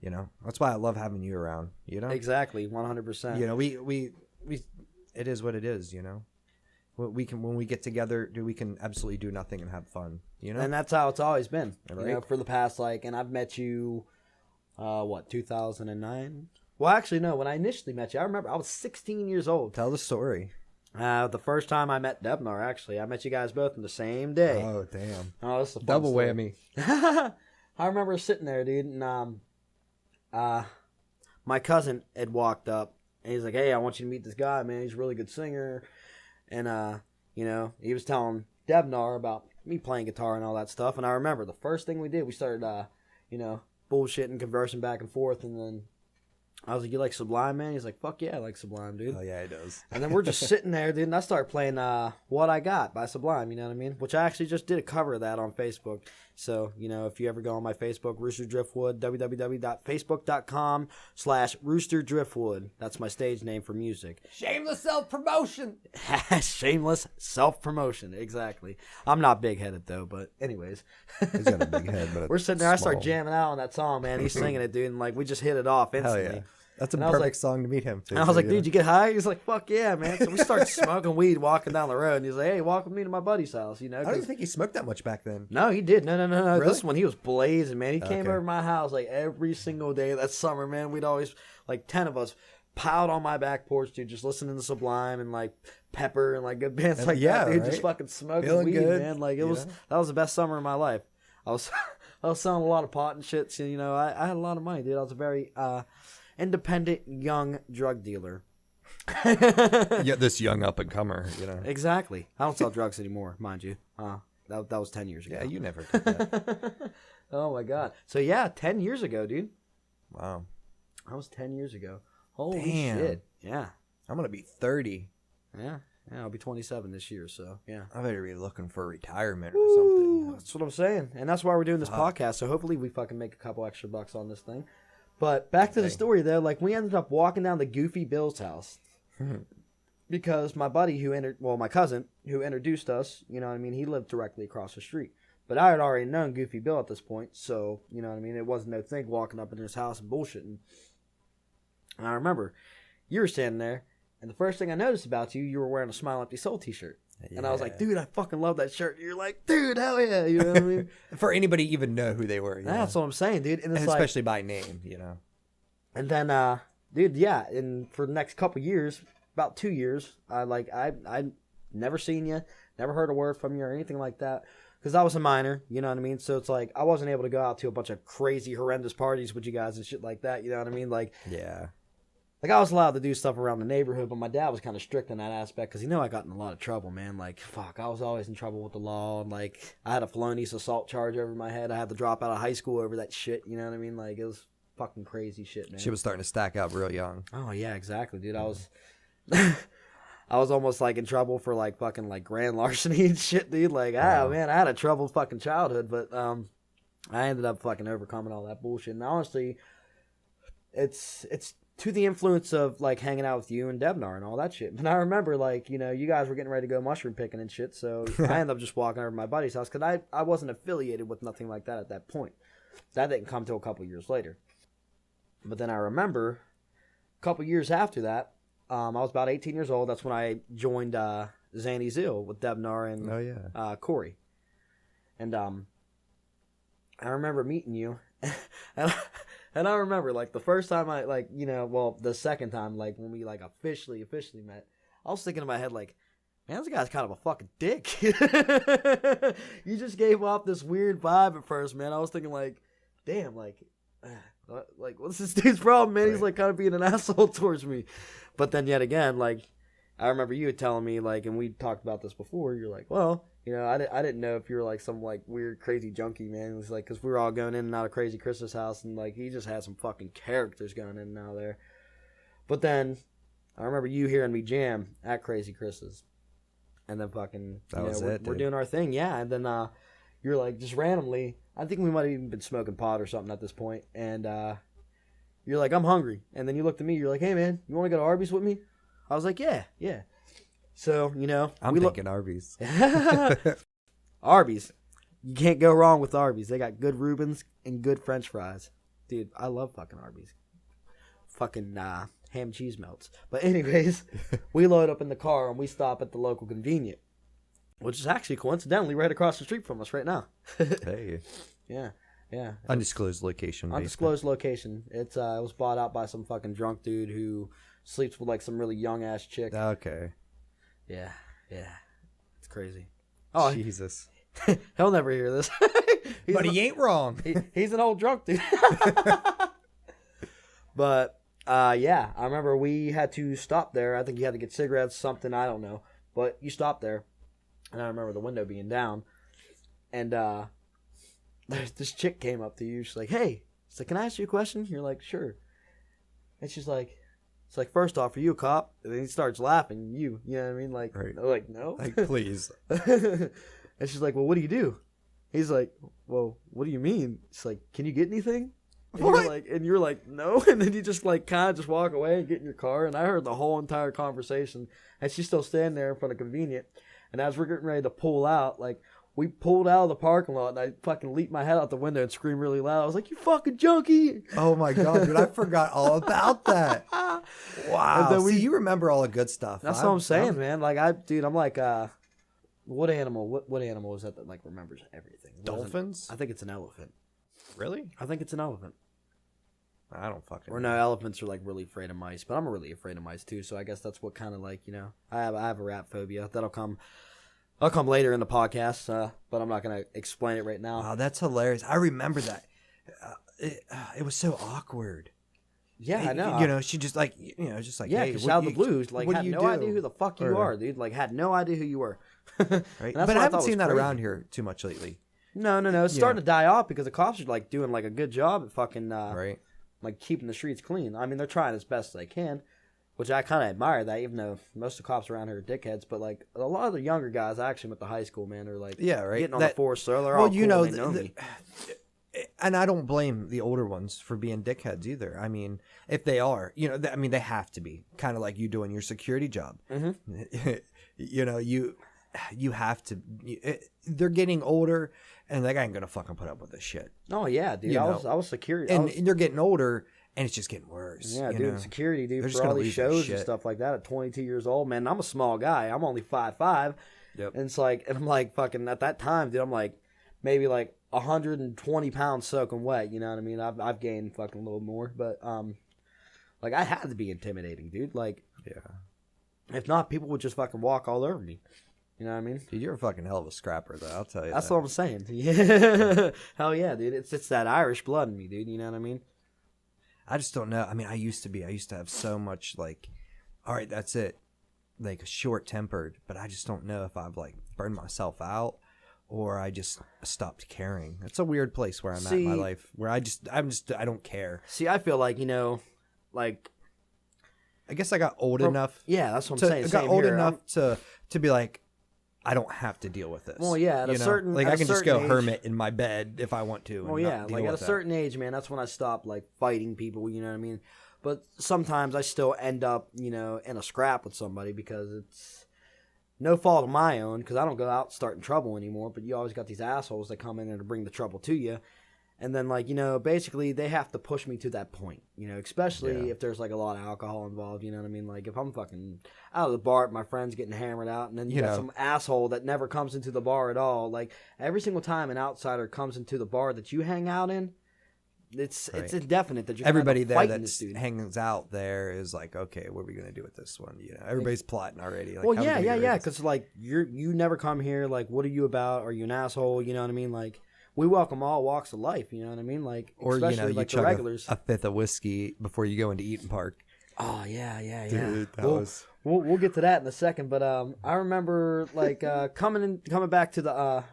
That's why I love having you around. Exactly, 100%. We it is what it is. We can, when we get together, dude, we can absolutely do nothing and have fun. And that's how it's always been. Right? For the past and I've met you. 2009? Well, actually, no. When I initially met you, I remember I was 16 years old. Tell the story. The first time I met Debnar, actually, I met you guys both on the same day. Oh, damn! Oh, this is a fun double story. whammy. I remember sitting there, dude, and my cousin had walked up, and he's like, "Hey, I want you to meet this guy, man. He's a really good singer," and he was telling Debnar about me playing guitar and all that stuff. And I remember the first thing we did, we started, bullshitting, conversing back and forth, and then I was like, "You like Sublime, man?" He's like, "Fuck yeah, I like Sublime, dude." Oh yeah, he does. And then we're just sitting there, dude, and I started playing What I Got by Sublime, you know what I mean? Which I actually just did a cover of that on Facebook. So, if you ever go on my Facebook, Rooster Driftwood, www.facebook.com/Rooster Driftwood. That's my stage name for music. Shameless self-promotion. Shameless self-promotion, exactly. I'm not big-headed, though, but anyways. He's got a big head, but we're sitting there, I start jamming out on that song, man. He's singing it, dude, and we just hit it off instantly. Hell yeah. That's a perfect song to meet him to. And I was like, "Dude, you get high?" He's like, "Fuck yeah, man." So we started smoking weed walking down the road, and he's like, "Hey, walk with me to my buddy's house," I don't even think he smoked that much back then. No, he did. No. Really? This one, he was blazing, man. He came over to my house every single day that summer, man. We'd always, 10 of us, piled on my back porch, dude, just listening to Sublime and Pepper and good bands that, dude. Right? Just fucking smoking feeling weed, good. Man. That was the best summer of my life. I was selling a lot of pot and shit. So, I had a lot of money, dude. I was a very independent young drug dealer. Yeah, this young up and comer, Exactly. I don't sell drugs anymore, mind you. That was 10 years ago. Yeah, you never did that. Oh my god. So yeah, 10 years ago, dude. Wow. That was 10 years ago. Holy Damn. shit. Yeah. I'm going to be 30. Yeah. Yeah, I'll be 27 this year, so yeah. I better be looking for retirement or something. That's what I'm saying. And that's why we're doing this podcast, so hopefully we fucking make a couple extra bucks on this thing. But back to the story, though. Like, we ended up walking down to Goofy Bill's house. Because my buddy my cousin, who introduced us, you know what I mean, he lived directly across the street. But I had already known Goofy Bill at this point, so, you know what I mean, it wasn't no thing walking up in his house and bullshitting. And I remember, you were standing there, and the first thing I noticed about you, you were wearing a Smile Empty Soul t-shirt. Yeah. And I was like, dude, I fucking love that shirt. And you're like, dude, hell yeah, you know what I mean? For anybody to even know who they were. That's what I'm saying, dude. And especially by name, you know. And then, dude, yeah, and for the next couple years, about 2 years, I never seen you, never heard a word from you or anything like that. Because I was a minor, you know what I mean? So it's like, I wasn't able to go out to a bunch of crazy, horrendous parties with you guys and shit like that, you know what I mean? Like, yeah. Like, I was allowed to do stuff around the neighborhood, but my dad was kind of strict in that aspect because, I got in a lot of trouble, man. Like, fuck, I was always in trouble with the law. And, like, I had a felonious assault charge over my head. I had to drop out of high school over that shit, you know what I mean? Like, it was fucking crazy shit, man. She was starting to stack up real young. Oh, yeah, exactly, dude. I was... I was almost, like, in trouble for, like, fucking, like, grand larceny and shit, dude. Like, man, I had a troubled fucking childhood, but I ended up fucking overcoming all that bullshit. And honestly, it's to the influence of, like, hanging out with you and Debnar and all that shit. And I remember, like, you guys were getting ready to go mushroom picking and shit, so I ended up just walking over to my buddy's house because I wasn't affiliated with nothing like that at that point. That didn't come till a couple years later. But then I remember a couple years after that, I was about 18 years old. That's when I joined Zanny Zill with Debnar and Corey. And I remember meeting you. And I remember, like, the first time the second time, like, when we, like, officially met, I was thinking in my head, like, man, this guy's kind of a fucking dick. You just gave off this weird vibe at first, man. I was thinking, like, damn, like, what's this dude's problem, man? Right. He's, like, kind of being an asshole towards me. But then yet again, like, I remember you telling me, like, and we talked about this before, you're like, well, I didn't know if you were, like, some, like, weird, crazy junkie, man. It was, like, because we were all going in and out of Crazy Chris's house, and, like, he just had some fucking characters going in and out of there. But then, I remember you hearing me jam at Crazy Chris's. And then fucking, we're doing our thing, yeah. And then you're, like, just randomly, I think we might have even been smoking pot or something at this point, and you're like, I'm hungry. And then you looked at me, you're like, hey, man, you want to go to Arby's with me? I was like, yeah. So, I'm thinking Arby's. Arby's. You can't go wrong with Arby's. They got good Reubens and good French fries. Dude, I love fucking Arby's. Fucking ham cheese melts. But anyways, we load up in the car and we stop at the local convenient, which is actually coincidentally right across the street from us right now. Hey. Yeah. Undisclosed location. Undisclosed location. It was bought out by some fucking drunk dude who sleeps with, like, some really young ass chick. Okay. Yeah. It's crazy. Oh, Jesus. He'll never hear this. But he ain't wrong. He's an old drunk dude. But yeah, I remember we had to stop there. I think you had to get cigarettes, something, I don't know. But you stopped there, and I remember the window being down, and this chick came up to you. She's like, hey, can I ask you a question? You're like, sure. And she's like, it's like, first off, are you a cop? And then he starts laughing. You know what I mean? Like, right. Like, no. Like, please. And she's like, well, what do you do? He's like, well, what do you mean? She's like, can you get anything? And you're like, no. And then you just, like, kind of just walk away and get in your car. And I heard the whole entire conversation. And she's still standing there in front of convenient. And as we're getting ready to pull out, like, we pulled out of the parking lot, and I fucking leaped my head out the window and screamed really loud. I was like, you fucking junkie! Oh, my God, dude. I forgot all about that. Wow. And then you remember all the good stuff. That's what I'm saying, man. Like, I'm like, what animal is that like, remembers everything? Dolphins? I think it's an elephant. Really? I think it's an elephant. I don't fucking know. No, elephants are, like, really afraid of mice, but I'm really afraid of mice, too, so I guess that's what kind of, like, I have a rat phobia. I'll come later in the podcast, but I'm not going to explain it right now. Wow, that's hilarious. I remember that. It was so awkward. Yeah, I know. She just like, just like, yeah, hey, out of the blues, like, had no idea who the fuck you are, dude. Like, had no idea who you were. Right? But I haven't seen that around here too much lately. No. It's starting to die off because the cops are, like, doing, like, a good job at fucking, right. like keeping the streets clean. I mean, they're trying as best they can, which I kind of admire that, even though most of the cops around here are dickheads. But like a lot of the younger guys I actually went to high school, man, are like getting on the force, so they're all cool, they know me. And I don't blame the older ones for being dickheads either. I mean, if they are, I mean, they have to be, kind of like you doing your security job. Mm-hmm. You have to. They're getting older, and that guy ain't gonna fucking put up with this shit. Oh yeah, dude. I was security, and they're getting older, and it's just getting worse. Yeah, dude. Security, dude, for all these shows and stuff like that. At 22 years old, man, I'm a small guy. I'm only 5'5". Yep. And it's like, and I'm like fucking at that time, dude. I'm like maybe like 120 pounds soaking wet. You know what I mean? I've gained fucking a little more, but like I had to be intimidating, dude. Like, yeah. If not, people would just fucking walk all over me. You know what I mean? Dude, you're a fucking hell of a scrapper, though. I'll tell you. That's what I'm saying. Yeah. Hell yeah, dude. It's that Irish blood in me, dude. You know what I mean? I just don't know. I mean, I used to have so much like, all right, that's it, like short tempered. But I just don't know if I've like burned myself out or I just stopped caring. It's a weird place where I'm at in my life, where I don't care. See, I feel like like. I guess I got old enough. Yeah, that's what I'm saying. I got old enough to be like, I don't have to deal with this. Well, yeah, at a certain like I can just go hermit in my bed if I want to. Well, yeah, like at a certain age, man, that's when I stopped like fighting people. You know what I mean? But sometimes I still end up, in a scrap with somebody because it's no fault of my own because I don't go out starting trouble anymore. But you always got these assholes that come in and bring the trouble to you. And then, like, basically they have to push me to that point, especially if there's, like, a lot of alcohol involved, you know what I mean? Like, if I'm fucking out of the bar, my friend's getting hammered out, and then you got some asshole that never comes into the bar at all. Like, every single time an outsider comes into the bar that you hang out in, it's indefinite that you're everybody there that hangs out there is like, okay, what are we going to do with this one? Everybody's plotting already. Like, well, yeah, because, like, you never come here. Like, what are you about? Are you an asshole? You know what I mean? Like... We welcome all walks of life, you know what I mean? Like, or, especially like the regulars. A fifth of whiskey before you go into Eaton Park. Oh, yeah. Dude, we'll get to that in a second, but I remember, like, coming back to the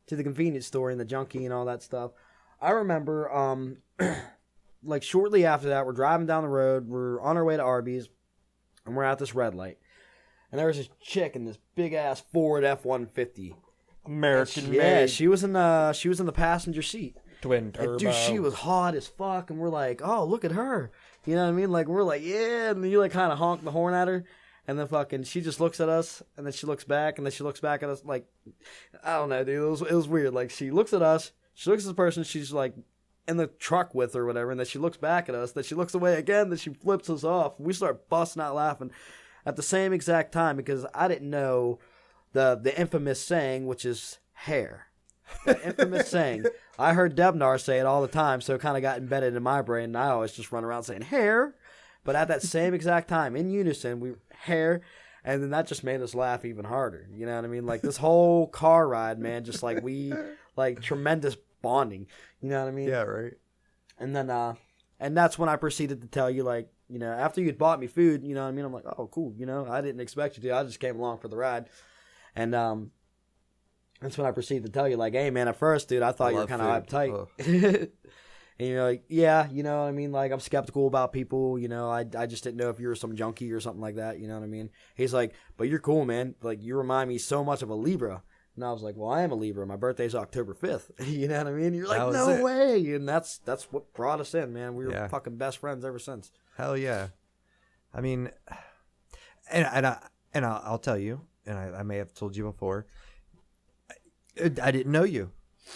convenience store and the junkie and all that stuff. I remember, like, shortly after that, we're driving down the road, we're on our way to Arby's, and we're at this red light. And there was this chick in this big-ass Ford F-150. American made. Yeah, she was in the passenger seat. Twin turbo. And dude, she was hot as fuck, and we're like, oh, look at her. You know what I mean? Like, we're like, yeah, and you like kind of honk the horn at her, and then fucking she just looks at us, and then she looks back, and then she looks back at us like, I don't know, dude. It was weird. Like, she looks at us, she looks at the person she's like in the truck with or whatever, and then she looks back at us, then she looks away again, then she flips us off. We start busting out laughing at the same exact time because I didn't know the infamous saying, which is hair. The infamous saying. I heard Debnar say it all the time, so it kind of got embedded in my brain, and I always just run around saying hair. But at that same exact time, in unison, we hair, and then that just made us laugh even harder. You know what I mean? Like, this whole car ride, man, just like tremendous bonding. You know what I mean? Yeah, right. And then, and that's when I proceeded to tell you, like, after you'd bought me food, you know what I mean? I'm like, oh, cool, I didn't expect you to. I just came along for the ride. And that's when I proceeded to tell you, like, hey, man, at first, dude, I thought you were kind of uptight. And you're like, yeah, you know what I mean? Like, I'm skeptical about people, I just didn't know if you were some junkie or something like that, you know what I mean? He's like, but you're cool, man. Like, you remind me so much of a Libra. And I was like, well, I am a Libra. My birthday's October 5th. You know what I mean? You're like, no way. And that's what brought us in, man. We were fucking best friends ever since. Hell yeah. I mean, and I'll tell you, and I may have told you before, I didn't know you.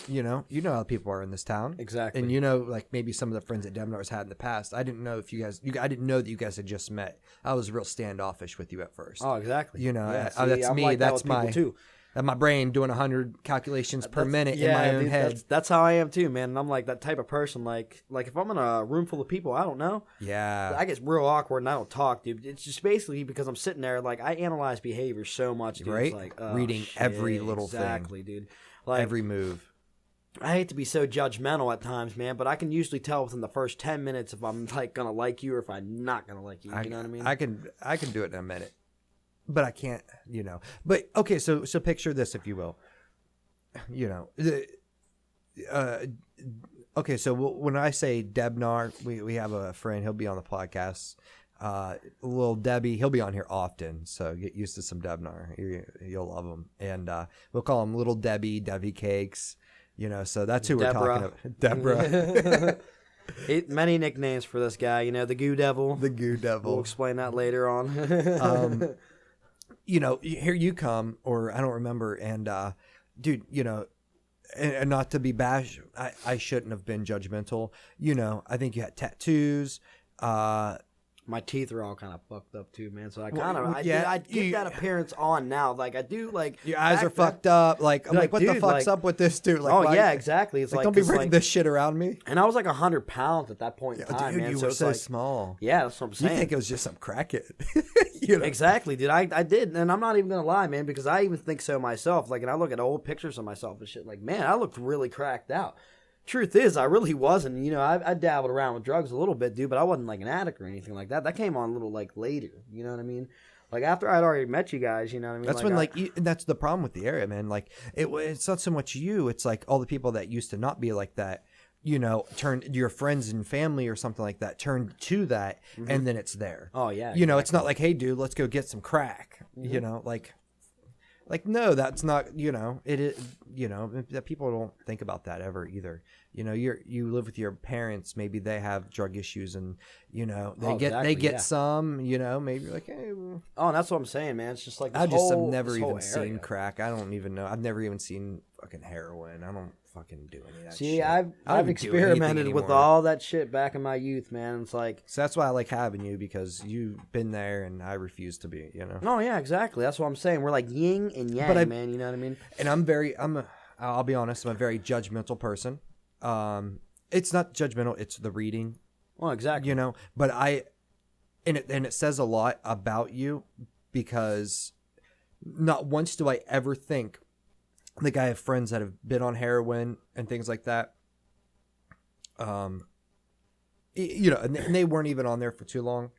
You know how people are in this town. Exactly. And like maybe some of the friends that Demnar's had in the past. I didn't know if I didn't know that you guys had just met. I was real standoffish with you at first. Oh, exactly. That's I'm me. Like that's my too. My brain doing 100 calculations per minute in my own head. That's how I am too, man. And I'm like that type of person. Like if I'm in a room full of people, I don't know. Yeah. I get real awkward and I don't talk, dude. It's just basically because I'm sitting there, like, I analyze behavior so much, dude. Right? It's like, reading every little thing. Exactly, dude. Like, every move. I hate to be so judgmental at times, man, but I can usually tell within the first 10 minutes if I'm like gonna like you or if I'm not gonna like you. You know what I mean? I can do it in a minute, but I can't. But okay, so picture this, if you will. Okay, so when I say Debnar, we have a friend. He'll be on the podcast. Little Debbie, he'll be on here often, so get used to some Debnar. You'll love him. And we'll call him Little Debbie Cakes. So that's who Deborah. we're talking about. Deborah. Many nicknames for this guy. The Goo Devil. The Goo Devil. We'll explain that later on. Here you come, or I don't remember, and dude, and not to be bash, I shouldn't have been judgmental. I think you had tattoos. My teeth are all kind of fucked up too, man. So I get that appearance on now. Like I do, like your eyes are fucked up. Like I'm like, what the fuck's up with this dude? Like, yeah, exactly. It's like don't be bringing this shit around me. And I was like 100 pounds at that point in time, dude, man. you were so small. Yeah, that's what I'm saying. You think it was just some crackhead? Exactly, dude. I did, and I'm not even gonna lie, man, because I even think so myself. Like, and I look at old pictures of myself and shit. Like, man, I looked really cracked out. Truth is, I really wasn't. I dabbled around with drugs a little bit, dude, but I wasn't like an addict or anything like that. That came on a little like later. You know what I mean? Like after I'd already met you guys. You know what I mean? That's when that's the problem with the area, man. Like it's not so much you. It's like all the people that used to not be like that. Turned your friends and family or something like that. Turned to that, and then it's there. Oh yeah. Exactly. It's not like, hey, dude, let's go get some crack. Like no, that's not. It is. That people don't think about that ever either. You live with your parents. Maybe they have drug issues, and they get some. Maybe you're like, hey. Oh, and that's what I'm saying, man. It's just like I've never even seen crack. I don't even know. I've never even seen fucking heroin. I don't fucking do any of that. See, shit. I've experimented with all that shit back in my youth, man. It's like so that's why I like having you because you've been there and I refuse to be. Oh yeah, exactly. That's what I'm saying. We're like yin and yang, man. You know what I mean? And I'll be honest. I'm a very judgmental person. It's not judgmental. It's the reading. Well, exactly. But and it says a lot about you because not once do I ever think. Like I have friends that have been on heroin and things like that. And they weren't even on there for too long.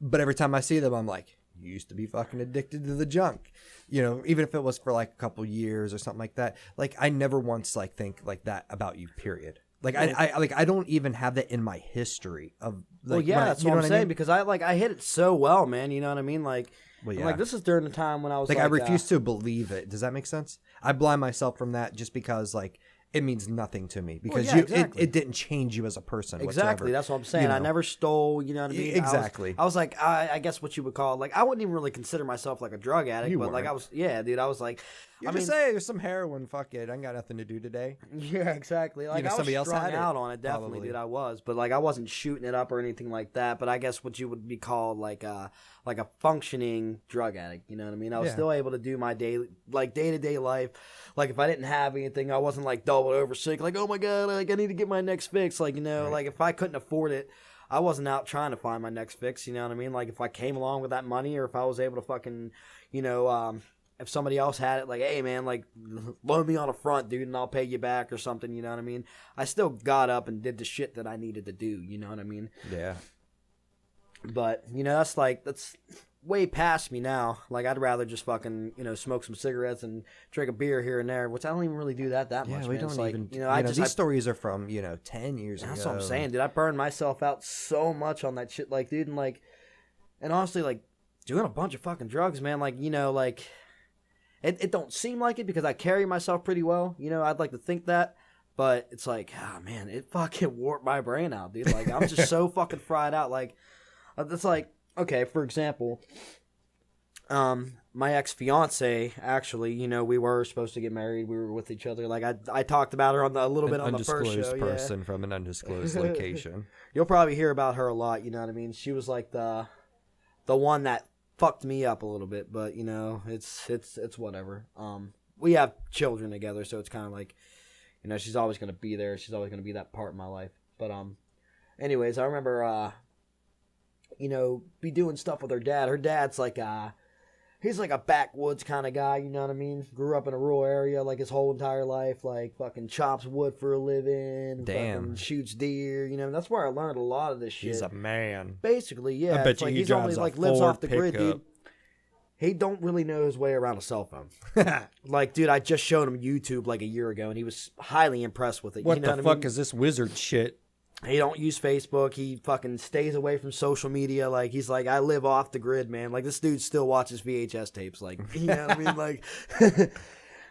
But every time I see them, I'm like, you used to be fucking addicted to the junk. Even if it was for like a couple years or something like that. Like I never once like think like that about you, period. Like I don't even have that in my history of like that's what I'm saying, because I hit it so well, man. You know what I mean? Like Well, yeah. Like, this is during the time when I was like I refuse to believe it. Does that make sense? I blind myself from that just because, like, it means nothing to me because exactly. it didn't change you as a person. Exactly. Whatsoever. That's what I'm saying. You know? I never stole, you know what I mean? Exactly. I was like, I guess what you would call, like, I wouldn't even really consider myself like a drug addict, but like I was, yeah, dude, I was like, I mean, say there's some heroin. Fuck it, I ain't got nothing to do today. Yeah, exactly. Like, I was strung out on it, definitely, probably. Dude, I was, but like I wasn't shooting it up or anything like that. But I guess what you would be called like a functioning drug addict. You know what I mean? I was still able to do my day-to-day life. Like if I didn't have anything, I wasn't like doubled over sick. Like, oh my god, like I need to get my next fix. Like, you know, like if I couldn't afford it, I wasn't out trying to find my next fix. You know what I mean? Like if I came along with that money, or if I was able to fucking, you know, if somebody else had it, like, hey man, like loan me on a front, dude, and I'll pay you back or something. You know what I mean? I still got up and did the shit that I needed to do. You know what I mean? Yeah. But you know, that's way past me now. Like I'd rather just fucking, you know, smoke some cigarettes and drink a beer here and there, which I don't even really do that much. Yeah, we man. don't like, even. You know, these stories are from 10 years that's ago. That's what I'm saying, dude. I burned myself out so much on that shit, like, dude, and honestly, like doing a bunch of fucking drugs, man. Like, you know, like it don't seem like it because I carry myself pretty well. You know, I'd like to think that. But it's like, oh man, it fucking warped my brain out, dude. Like I'm just so fucking fried out. Like it's like, okay, for example, my ex-fiance, actually, you know, we were supposed to get married. We were with each other. Like I talked about her on a little bit on the first show. Undisclosed person from an undisclosed location. You'll probably hear about her a lot. You know what I mean? She was like the one that fucked me up a little bit. But you know, it's whatever. We have children together, so it's kind of like, you know, she's always gonna be there. She's always gonna be that part of my life. But anyways, I remember you know, be doing stuff with her dad. Her dad's like he's like a backwoods kind of guy, you know what I mean? Grew up in a rural area like his whole entire life, like fucking chops wood for a living, fucking shoots deer, you know. That's where I learned a lot of this shit. He's a man. Basically, yeah. I bet it's you like he he's drives only a like lives Ford off the grid, dude. he don't really know his way around a cell phone. Like, dude, I just showed him YouTube like a year ago, and he was highly impressed with it. What you know the what fuck is this wizard shit? He don't use Facebook. He fucking stays away from social media. Like, he's like, I live off the grid, man. Like, this dude still watches VHS tapes. Like, you know what I mean? Like,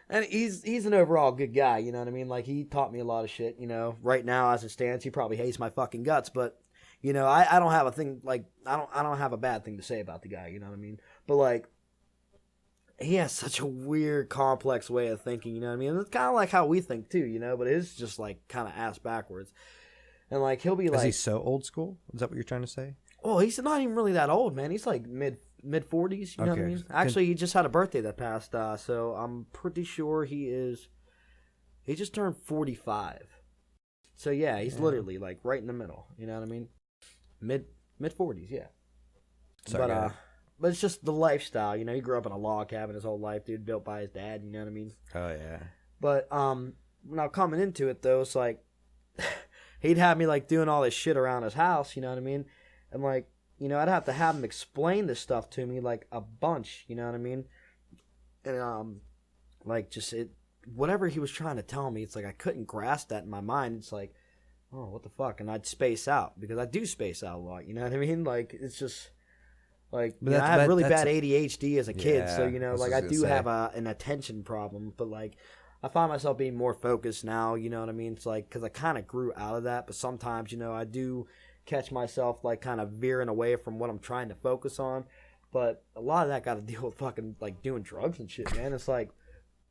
and he's an overall good guy. You know what I mean? Like, he taught me a lot of shit. You know, right now as it stands, he probably hates my fucking guts. But, you know, I don't have a thing, like, I don't have a bad thing to say about the guy. You know what I mean? But, like, he has such a weird, complex way of thinking. You know what I mean? And it's kind of like how we think too. You know, but it's just like kind of ass backwards. And, like, he'll be like... Is he so old school? Is that what you're trying to say? Oh, he's not even really that old, man. He's, like, mid-40s, you know what I mean? Actually, he just had a birthday that passed, so I'm pretty sure he just turned 45. So, yeah, he's literally, like, right in the middle, you know what I mean? Mid-40s, yeah. Sorry, but it's just the lifestyle, you know? He grew up in a log cabin his whole life, dude, built by his dad, you know what I mean? Oh, yeah. But, now coming into it, though, it's like... He'd have me, like, doing all this shit around his house, you know what I mean? And, like, you know, I'd have to have him explain this stuff to me, like, a bunch, you know what I mean? And, like, just whatever he was trying to tell me, it's like I couldn't grasp that in my mind. It's like, oh, what the fuck? And I'd space out, because I do space out a lot, you know what I mean? Like, it's just, like, you know, I had really bad ADHD as a kid, so, you know, like, I do have an attention problem, but, like, I find myself being more focused now, you know what I mean? It's like, because I kind of grew out of that, but sometimes, you know, I do catch myself, like, kind of veering away from what I'm trying to focus on. But a lot of that got to deal with fucking, like, doing drugs and shit, man. It's like...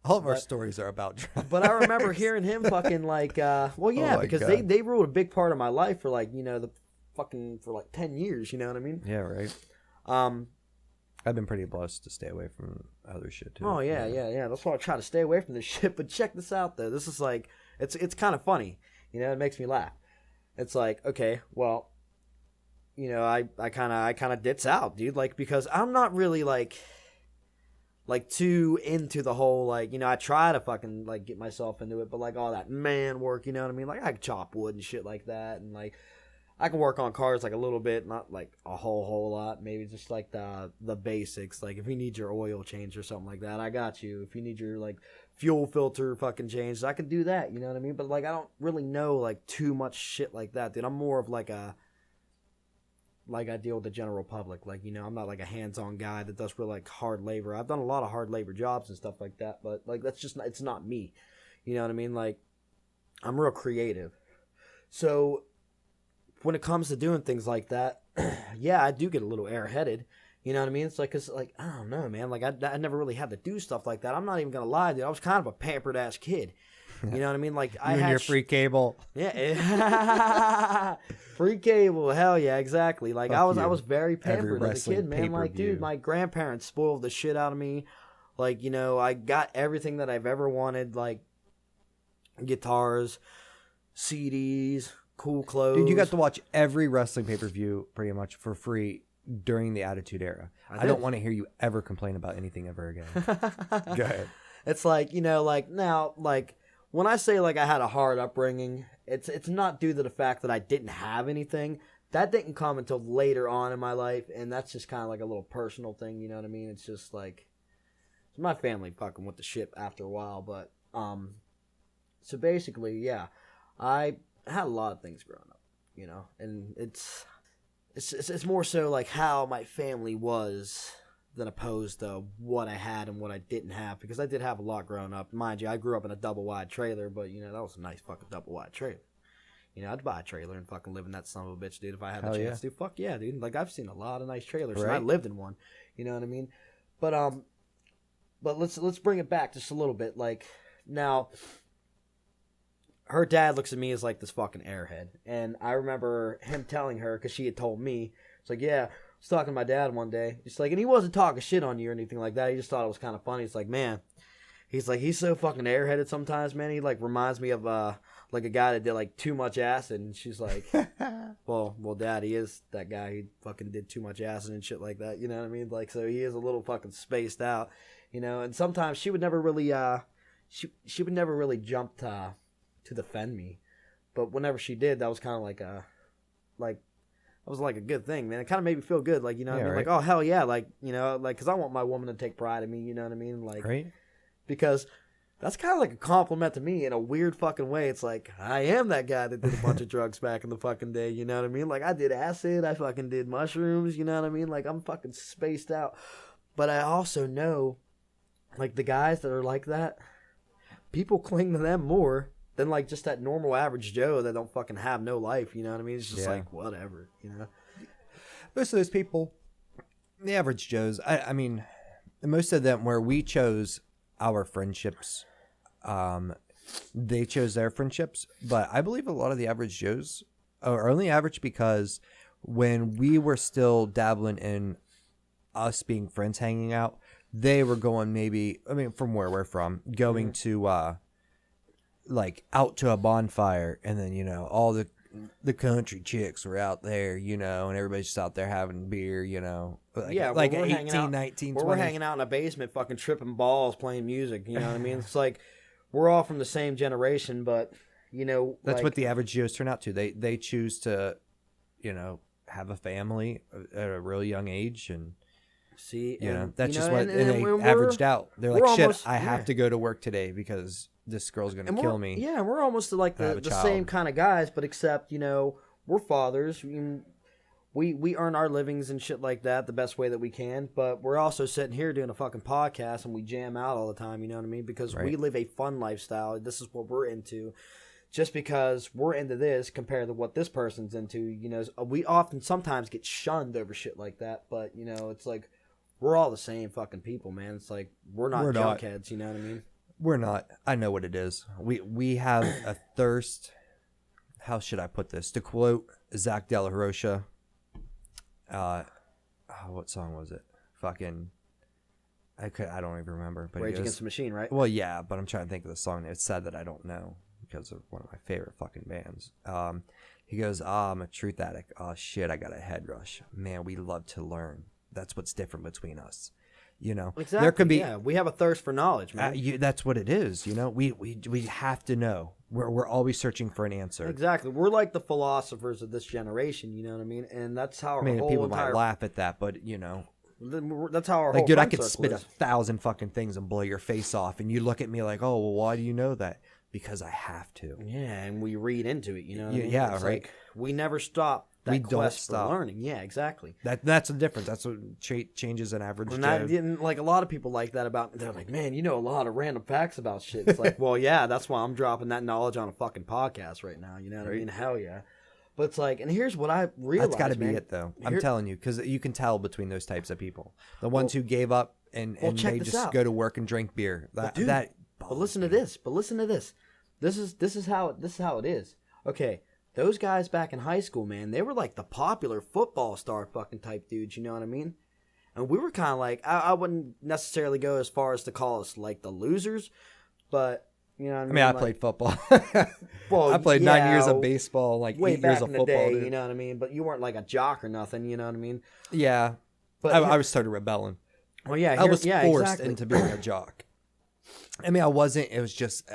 All of our stories are about drugs. But I remember hearing him fucking, like, well, yeah, because they ruled a big part of my life for, like, you know, for, like, 10 years, you know what I mean? Yeah, right. I've been pretty blessed to stay away from other shit too. Oh yeah. That's why I try to stay away from this shit. But check this out though. This is like it's kind of funny. You know, it makes me laugh. It's like, okay, well, you know, I kind of dits out, dude. Like, because I'm not really like too into the whole, like, you know, I try to fucking like get myself into it, but like all that man work, you know what I mean? Like, I can chop wood and shit like that, and like I can work on cars like a little bit, not like a whole lot. Maybe just like the basics. Like if you need your oil change or something like that, I got you. If you need your like fuel filter fucking changed, I can do that. You know what I mean? But like I don't really know like too much shit like that, dude. I'm more of like I deal with the general public. Like, you know, I'm not like a hands-on guy that does real like hard labor. I've done a lot of hard labor jobs and stuff like that, but like that's just it's not me. You know what I mean? Like I'm real creative. So when it comes to doing things like that, yeah, I do get a little airheaded. You know what I mean? It's like, cause like, I don't know, man. Like I never really had to do stuff like that. I'm not even gonna lie, dude. I was kind of a pampered ass kid. You know what I mean? Like I had your free cable. Yeah, free cable. Hell yeah, exactly. Like I was very pampered as a kid, man. Like, dude, my grandparents spoiled the shit out of me. Like, you know, I got everything that I've ever wanted, like guitars, CDs, cool clothes. Dude, you got to watch every wrestling pay-per-view pretty much for free during the Attitude Era. I don't want to hear you ever complain about anything ever again. Go ahead. It's like, you know, like now, like when I say like I had a hard upbringing, it's not due to the fact that I didn't have anything. That didn't come until later on in my life, and that's just kind of like a little personal thing, you know what I mean? It's just like my family fucking with the shit after a while, but so basically, yeah, I had a lot of things growing up, you know, and it's more so like how my family was than opposed to what I had and what I didn't have, because I did have a lot growing up. Mind you, I grew up in a double wide trailer, but you know, that was a nice fucking double wide trailer. You know, I'd buy a trailer and fucking live in that son of a bitch, dude, if I had the chance to. Fuck yeah, dude. Like I've seen a lot of nice trailers, and I lived in one. You know what I mean? But let's bring it back just a little bit. Like now, her dad looks at me as like this fucking airhead. And I remember him telling her, because she had told me, it's like, yeah, I was talking to my dad one day. It's like, and he wasn't talking shit on you or anything like that. He just thought it was kind of funny. It's like, man, he's like, he's so fucking airheaded sometimes, man. He like reminds me of like a guy that did like too much acid. And she's like, well, dad, he is that guy. He fucking did too much acid and shit like that. You know what I mean? Like, so he is a little fucking spaced out, you know. And sometimes she would never really, she would never really jump to defend me, but whenever she did, that was kind of like was like a good thing, man. It kind of made me feel good, like, you know what I mean? Right. Like, oh, hell yeah, like, you know, like, because I want my woman to take pride in me, you know what I mean? Like, right? Because that's kind of like a compliment to me in a weird fucking way. It's like, I am that guy that did a bunch of drugs back in the fucking day, you know what I mean? Like, I did acid, I fucking did mushrooms, you know what I mean? Like, I'm fucking spaced out. But I also know, like, the guys that are like that, people cling to them more than, like, just that normal average Joe that don't fucking have no life, you know what I mean? It's just like, whatever, you know? Most of those people, the average Joes, I mean, most of them where we chose our friendships, they chose their friendships. But I believe a lot of the average Joes are only average because when we were still dabbling in us being friends hanging out, they were going maybe, I mean, from where we're from, going to like out to a bonfire, and then, you know, all the country chicks were out there, you know, and everybody's just out there having beer, you know. Like, Yeah, like we're 18, 19, 20. We're hanging out in a basement fucking tripping balls, playing music, you know what I mean? It's like, we're all from the same generation, but, you know. That's like, what the average Joes turn out to. They choose to, you know, have a family at a really young age, and see, you know, and, that's you just know, what and they we're averaged out. They're like, shit, almost, I have to go to work today because this girl's going to kill me. Yeah, we're almost like the same kind of guys, but except, you know, we're fathers. We earn our livings and shit like that the best way that we can, but we're also sitting here doing a fucking podcast and we jam out all the time, you know what I mean? Because we live a fun lifestyle. This is what we're into. Just because we're into this compared to what this person's into, you know, we often sometimes get shunned over shit like that, but, you know, it's like, we're all the same fucking people, man. It's like, we're not junkheads, you know what I mean? We're not. I know what it is. We have a thirst. How should I put this? To quote Zach De La Rocha, what song was it? Fucking, I don't even remember. But Rage Against the Machine, right? Well, yeah, but I'm trying to think of the song. It's sad that I don't know because of one of my favorite fucking bands. He goes, I'm a truth addict. Oh shit, I got a head rush. Man, we love to learn. That's what's different between us. You know, exactly. There could be, we have a thirst for knowledge, man. That's what it is. You know, we have to know. We're always searching for an answer. Exactly. We're like the philosophers of this generation. You know what I mean? And that's how people might laugh at that, but you know, that's how our like, whole dude, I could friend spit circle 1,000 fucking things and blow your face off, and you look at me like, oh, well, why do you know that? Because I have to. Yeah, and we read into it. You know what I mean? Yeah, it's right. Like, we never stop. We don't stop learning. Yeah, exactly. That's the difference. That's what changes an average. And I didn't like a lot of people like that about. They're like, man, you know a lot of random facts about shit. It's like, well, yeah, that's why I'm dropping that knowledge on a fucking podcast right now. You know what I mean? Hell yeah. But it's like, and here's what I realized. That's got to be it, though. I'm telling you, because you can tell between those types of people. The ones who gave up and they just go to work and drink beer. But listen to this. This is how it is. Okay. Those guys back in high school, man, they were like the popular football star fucking type dudes, you know what I mean? And we were kind of like, I wouldn't necessarily go as far as to call us like the losers, but, you know what I mean? I mean, I played football. Well, I played 9 years of baseball, like way 8 years of back in football. the day, dude. you know what I mean? But you weren't like a jock or nothing, you know what I mean? Yeah. But I was started rebelling. Well, yeah, I was forced exactly. into being a jock. I mean, I wasn't. It was just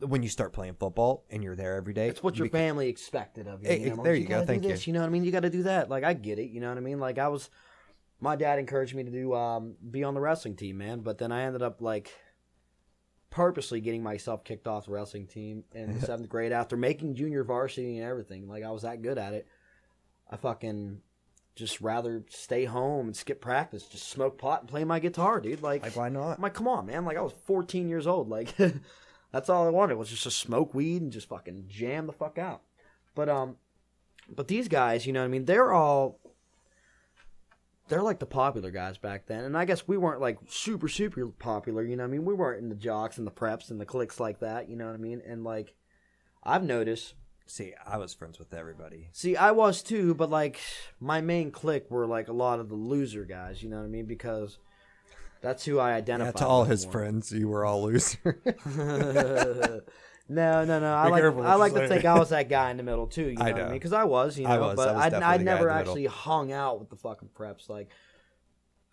when you start playing football and you're there every day. It's what your family expected of you. You know? There you go. Thank you. You know what I mean? You got to do that. Like, I get it. You know what I mean? Like, my dad encouraged me to be on the wrestling team, man. But then I ended up, like, purposely getting myself kicked off the wrestling team in the 7th grade after making junior varsity and everything. Like, I was that good at it. I fucking just rather stay home and skip practice, just smoke pot and play my guitar, dude. Like why not? I'm like, come on, man. Like, I was 14 years old. Like, that's all I wanted was just to smoke weed and just fucking jam the fuck out. But these guys, you know what I mean? They're like the popular guys back then. And I guess we weren't like super, super popular, you know what I mean? We weren't in the jocks and the preps and the cliques like that, you know what I mean? And like, I've noticed. See, I was friends with everybody. See, I was too, but like, my main clique were like a lot of the loser guys, you know what I mean? Because that's who I identified with. To all his friends, you were all losers. No. I like to think I was that guy in the middle too. You know what I mean? Because I was, you know. But I never actually hung out with the fucking preps, like,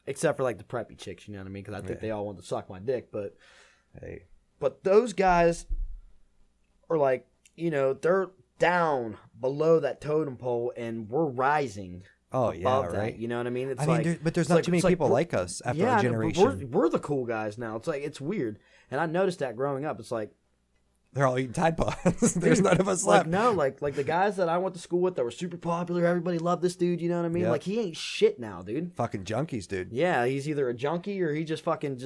except for like the preppy chicks. You know what I mean? Because I think they all wanted to suck my dick. But those guys are like, you know, down below that totem pole, and we're rising. Oh yeah, That, right. you know what I mean? It's but there's not too many people like us after our generation. We're the cool guys now. It's like it's weird, and I noticed that growing up. It's like they're all eating Tide Pods. There's none of us like, left. No, like the guys that I went to school with that were super popular. Everybody loved this dude. You know what I mean? Yep. Like he ain't shit now, dude. Fucking junkies, dude. Yeah, he's either a junkie or he just fucking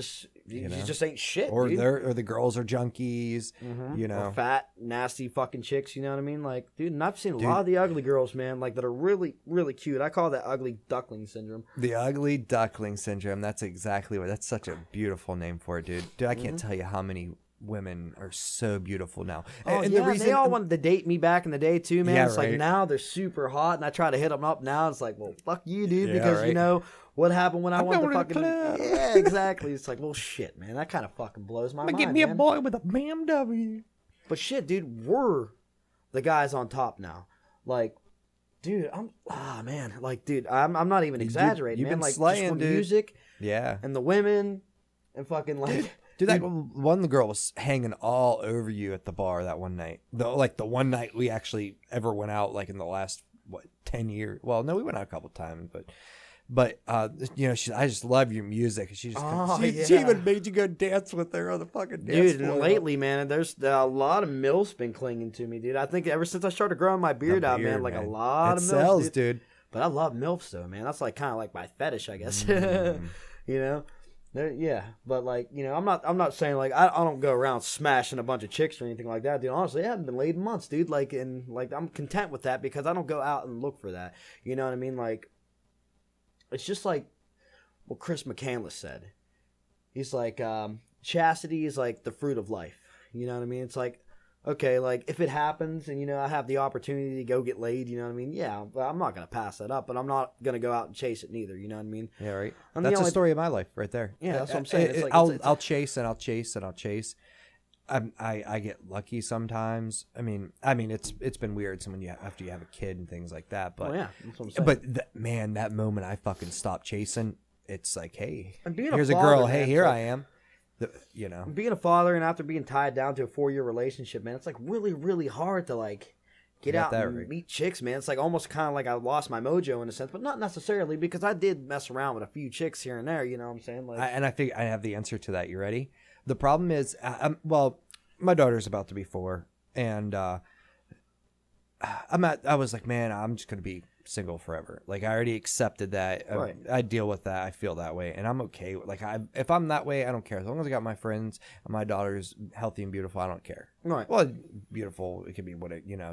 he just ain't shit. Or dude. the girls are junkies. You know, or fat, nasty fucking chicks. You know what I mean? Like, dude, and I've seen a lot of the ugly girls, man. Like that are really, really cute. I call that ugly duckling syndrome. The ugly duckling syndrome. That's exactly what. That's such a beautiful name for it, dude. Dude, I can't tell you how many women are so beautiful now. Oh, and the reason they all wanted to date me back in the day too, man. Yeah, it's right. like now they're super hot, and I try to hit them up now. It's like, well, fuck you, dude, Yeah, because right. you know what happened when I went to going to the fucking club. yeah, exactly. It's like, well, shit, man, that kind of fucking blows my mind. Get me man. a boy with a BMW. But shit, dude, we're the guys on top now. Like, dude, I'm not even exaggerating, you've man. been Like, slaying, just the dude. music Yeah. and the women and fucking like. Dude, that one girl was hanging all over you at the bar that one night. The one night we actually ever went out, like in the last 10 years. Well, no, we went out a couple times, but you know, I just love your music. She even made you go dance with her on the fucking dance Dude, floor. and lately, man, there's a lot of MILFs been clinging to me, dude. I think ever since I started growing my beard out, man, like a lot of MILFs, sells, dude. But I love MILFs, though, man. That's like kind of like my fetish, I guess. You know. Yeah, but like, you know, I'm not saying like I don't go around smashing a bunch of chicks or anything like that, dude. Honestly, I haven't been laid in months, dude. Like, and like I'm content with that because I don't go out and look for that. You know what I mean? Like, it's just like what Chris McCandless said. He's like, chastity is like the fruit of life. You know what I mean? It's like, okay, like if it happens and you know I have the opportunity to go get laid, you know what I mean? Yeah, I'm not gonna pass that up, but I'm not gonna go out and chase it neither. You know what I mean? Yeah, right. That's the story of my life, right there. Yeah, that's what I'm saying. It's like, I'll chase and I'll chase and I'll chase. I get lucky sometimes. I mean, it's been weird. After you have a kid and things like that, but yeah, that's what I'm saying. But man, that moment I fucking stopped chasing. It's like, hey, here's a a girl. father, Hey, man, here like, I am. You know, being a father and after being tied down to a 4-year relationship, man, it's like really, really hard to like get out and meet chicks, man. It's like almost kind of like I lost my mojo in a sense, but not necessarily because I did mess around with a few chicks here and there. You know what I'm saying? Like, I think I have the answer to that. You ready? The problem is, my daughter's about to be 4, and I was like, man, I'm just gonna be single forever. Like I already accepted that. Right. I deal with that. I feel that way, and I'm okay. Like if I'm that way, I don't care. As long as I got my friends and my daughter's healthy and beautiful, I don't care. Right. Well, beautiful. It could be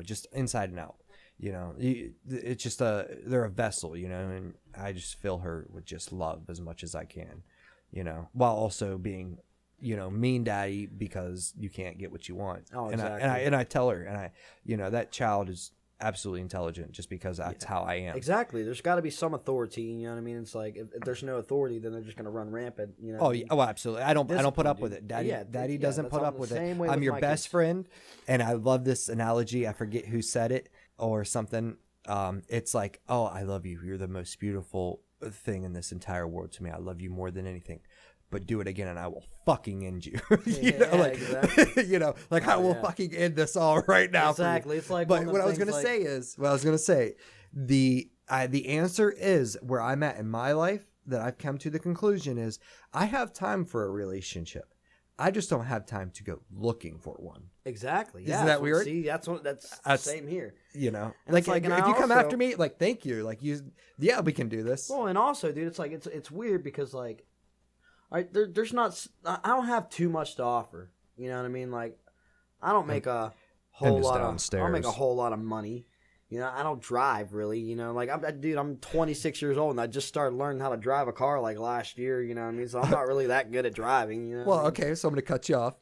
just inside and out. You know, it's just they're a vessel. You know, and I just fill her with just love as much as I can. You know, while also being, you know, mean daddy because you can't get what you want. Oh, exactly. exactly. And I tell her, and I, you know, that child is absolutely intelligent just because that's how I am. Exactly. There's got to be some authority. You know what I mean? It's like if there's no authority, then they're just gonna run rampant. You know? Oh, yeah, oh, absolutely. I don't put up with it. Daddy, Yeah, Daddy yeah, doesn't that's put on up the with same it. way I'm with your my best kids. friend, and I love this analogy. I forget who said it or something. It's like, oh, I love you. You're the most beautiful thing in this entire world to me. I love you more than anything. But do it again, and I will fucking end you. Exactly. You know, like I will fucking end this all right now. Exactly. It's like, but what I was gonna say, the answer is where I'm at in my life that I've come to the conclusion is I have time for a relationship. I just don't have time to go looking for one. Exactly. Isn't that weird? See, that's the same here. You know, And like it's like, if and you I come also- after me, like thank you, like yeah, we can do this. Well, and also, dude, it's like it's weird because like, there's not. I don't have too much to offer. You know what I mean? Like, I don't make a whole lot downstairs. I don't make a whole lot of money. You know, I don't drive really. You know, like I'm 26 years old and I just started learning how to drive a car like last year. You know what I mean? So I'm not really that good at driving. You know. Well, okay, so I'm gonna cut you off.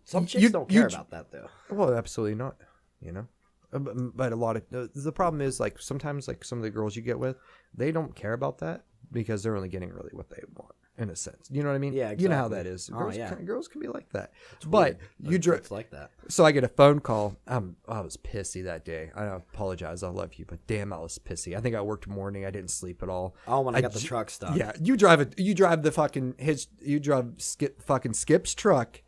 Some chicks don't care about that though. Well, absolutely not. You know, but a lot of the problem is like sometimes like some of the girls you get with, they don't care about that because they're only getting really what they want in a sense. You know what I mean? Yeah, exactly. You know how that is. Oh, Girls, yeah. Girls can be like that. It's But weird. It's like that. So I get a phone call. I was pissy that day. I apologize. I love you, but damn, I was pissy. I think I worked morning. I didn't sleep at all. Oh, when I got the truck stuck. Yeah, you drive fucking Skip's truck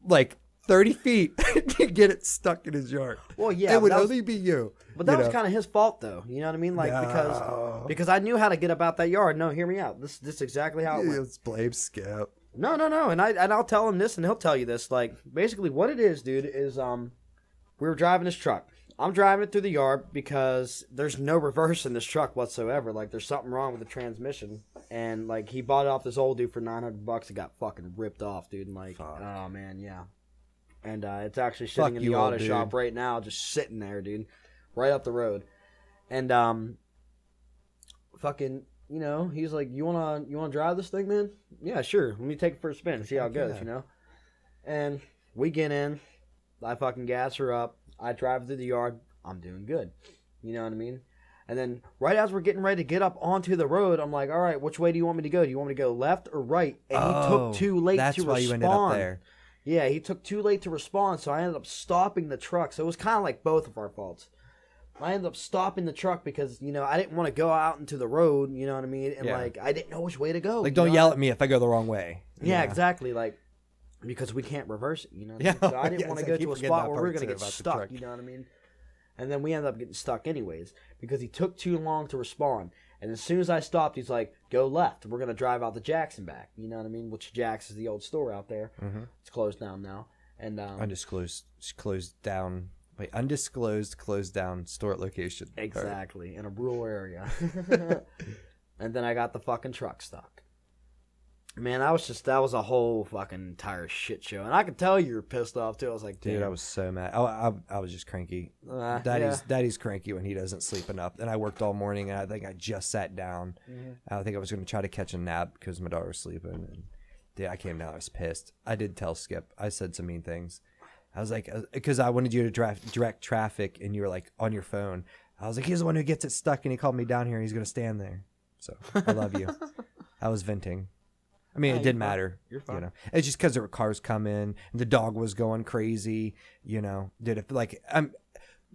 like 30 feet to get it stuck in his yard. Well, yeah, it would only be you. But that was kind of his fault, though. You know what I mean? Like because I knew how to get about that yard. No, hear me out. This is exactly how it went. Let's blame Skip. No, and I'll tell him this, and he'll tell you this. Like basically, what it is, dude, is we were driving this truck. I'm driving it through the yard because there's no reverse in this truck whatsoever. Like, there's something wrong with the transmission. And, like, he bought it off this old dude for $900. It got fucking ripped off, dude. And, like, oh, man, yeah. And it's actually sitting in the auto shop right now, just sitting there, dude. Right up the road. And, fucking, you know, he's like, you wanna drive this thing, man? Yeah, sure. Let me take it for a spin and see how it goes, you know? And we get in. I fucking gas her up. I drive through the yard. I'm doing good. You know what I mean? And then right as we're getting ready to get up onto the road, I'm like, all right, which way do you want me to go? Do you want me to go left or right? And he took too late to respond. That's why you ended up there. Yeah, he took too late to respond, so I ended up stopping the truck. So it was kind of like both of our faults. I ended up stopping the truck because, you know, I didn't want to go out into the road, you know what I mean? And, like, I didn't know which way to go. Like, don't yell at me if I go the wrong way. Yeah, exactly. Like, because we can't reverse it, you know what I mean? So I didn't want to go to a spot where we were going to get stuck, you know what I mean? And then we ended up getting stuck anyways because he took too long to respond. And as soon as I stopped, he's like, go left. We're going to drive out to Jackson back, you know what I mean? Which Jack's is the old store out there. Mm-hmm. It's closed down now. And undisclosed, closed down. Wait, undisclosed, closed down store location. Exactly, in a rural area. And then I got the fucking truck stuck. Man, that was a whole fucking entire shit show. And I could tell you were pissed off, too. I was like, damn. Dude, I was so mad. I was just cranky. Daddy's cranky when he doesn't sleep enough. And I worked all morning, and I think I just sat down. Mm-hmm. I think I was going to try to catch a nap because my daughter was sleeping. And dude, I came down. I was pissed. I did tell Skip. I said some mean things. I was like, because I wanted you to direct traffic, and you were like on your phone. I was like, he's the one who gets it stuck, and he called me down here, and he's going to stand there. So I love you. I was venting. I mean, it didn't matter. You're fine. You know, it's just because there were cars coming, and the dog was going crazy. You know, dude, if like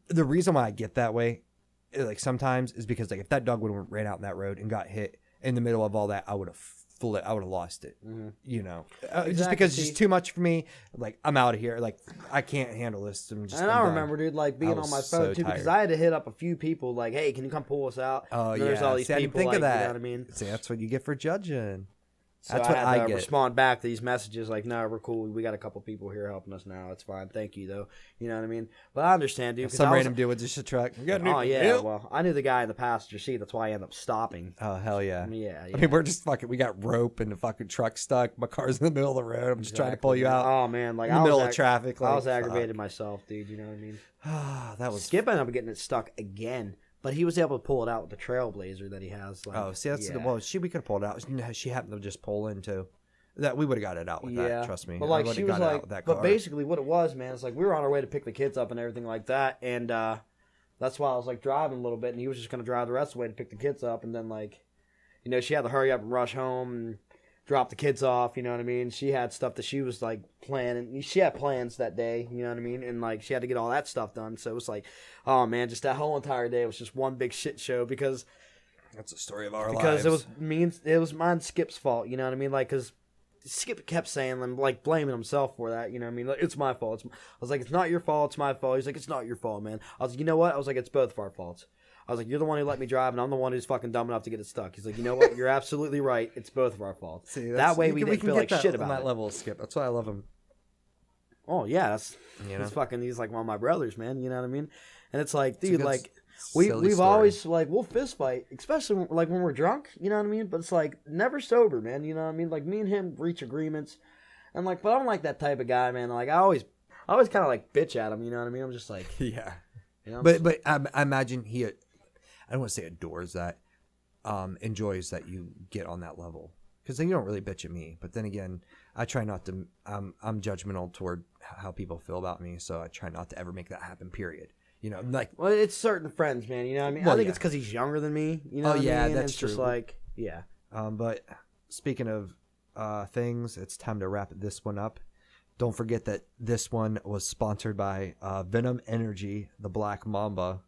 the reason why I get that way, like sometimes is because like if that dog would have ran out in that road and got hit in the middle of all that, I would have lost it. Mm-hmm. You know, exactly. Just because it's just too much for me. Like I'm out of here. Like I can't handle this. I remember, dude, like being on my phone too because I had to hit up a few people. Like, hey, can you come pull us out? Oh yeah. There's all these people. I didn't think of that. You know what I mean? See, that's what you get for judging. So that's what I had to respond back to these messages like, no, we're cool. We got a couple people here helping us now. It's fine. Thank you, though. You know what I mean? But I understand, dude. Some random dude with just a truck. Oh, yeah. Well, I knew the guy in the passenger seat. That's why I ended up stopping. Oh, hell yeah. Yeah. I mean, we're just fucking, we got rope and the fucking truck stuck. My car's in the middle of the road. I'm just trying to pull you out. Oh, man. Like, in the middle of traffic. Like, I was aggravated myself, dude. You know what I mean? That was... Skip ended up getting it stuck again. But he was able to pull it out with the Trailblazer that he has. Like, oh, see, that's well, we could have pulled it out. She happened to just pull in, too. That we would have got it out with that, trust me. But like she was like, but basically what it was, man, it's like we were on our way to pick the kids up and everything like that, and that's why I was like driving a little bit, and he was just gonna drive the rest of the way to pick the kids up, and then like, you know, she had to hurry up and rush home and drop the kids off. You know what I mean? She had stuff that she was like planning. She had plans that day. You know what I mean? And like she had to get all that stuff done. So it was like, oh man, just that whole entire day was just one big shit show because that's the story of our lives. Because it was mine, Skip's fault. You know what I mean? Like because Skip kept saying, like, blaming himself for that, you know what I mean? Like, it's my fault. I was like, it's not your fault, it's my fault. He's like, it's not your fault, man. I was like, you know what? I was like, it's both of our faults. I was like, you're the one who let me drive, and I'm the one who's fucking dumb enough to get it stuck. He's like, you know what? You're absolutely right. It's both of our faults. See, that way we didn't feel like shit about it. That level of Skip. That's why I love him. Oh, yeah. That's, he's fucking, he's like one of my brothers, man. You know what I mean? And it's like, dude, like... We've always, like, we'll fist fight, especially, like, when we're drunk, you know what I mean? But it's, like, never sober, man, you know what I mean? Like, me and him reach agreements, and, like, but I'm, like, that type of guy, man. Like, I always kind of, like, bitch at him, you know what I mean? I'm just, like... Yeah. You know? But I imagine he, I don't want to say adores that, enjoys that you get on that level. Because then you don't really bitch at me. But then again, I try not to, I'm judgmental toward how people feel about me, so I try not to ever make that happen, period. You know, like, well, it's certain friends, man. You know what I mean? Well, I think it's because he's younger than me. You know? What I mean? That's true. Just like, yeah. But speaking of things, it's time to wrap this one up. Don't forget that this one was sponsored by Venom Energy, the Black Mamba.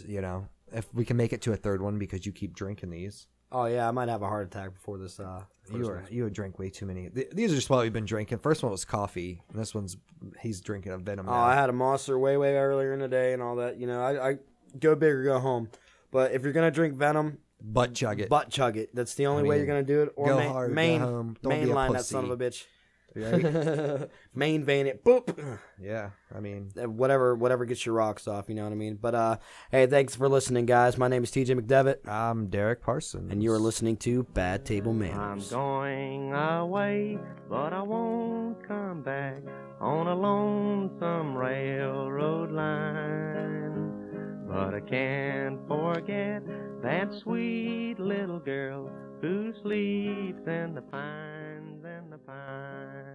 You know, if we can make it to a third one because you keep drinking these, Oh yeah, I might have a heart attack before this. You would drink way too many. These are just what we've been drinking. First one was coffee, and this one's he's drinking a Venom. Oh, I had a Monster way earlier in the day and all that. You know, I go big or go home. But if you're gonna drink Venom, butt chug it. Butt chug it. That's the only way you're gonna do it. Or go hard, go home. Don't be a mainline pussy. that son of a bitch. Right? Main vein it. Boop. Yeah, I mean, whatever gets your rocks off. You know what I mean. But hey, thanks for listening, guys. My name is TJ McDevitt. I'm Derek Parsons, and you are listening to Bad Table Manners. I'm going away, but I won't come back on a lonesome railroad line. But I can't forget that sweet little girl who sleeps in the pines and the pines.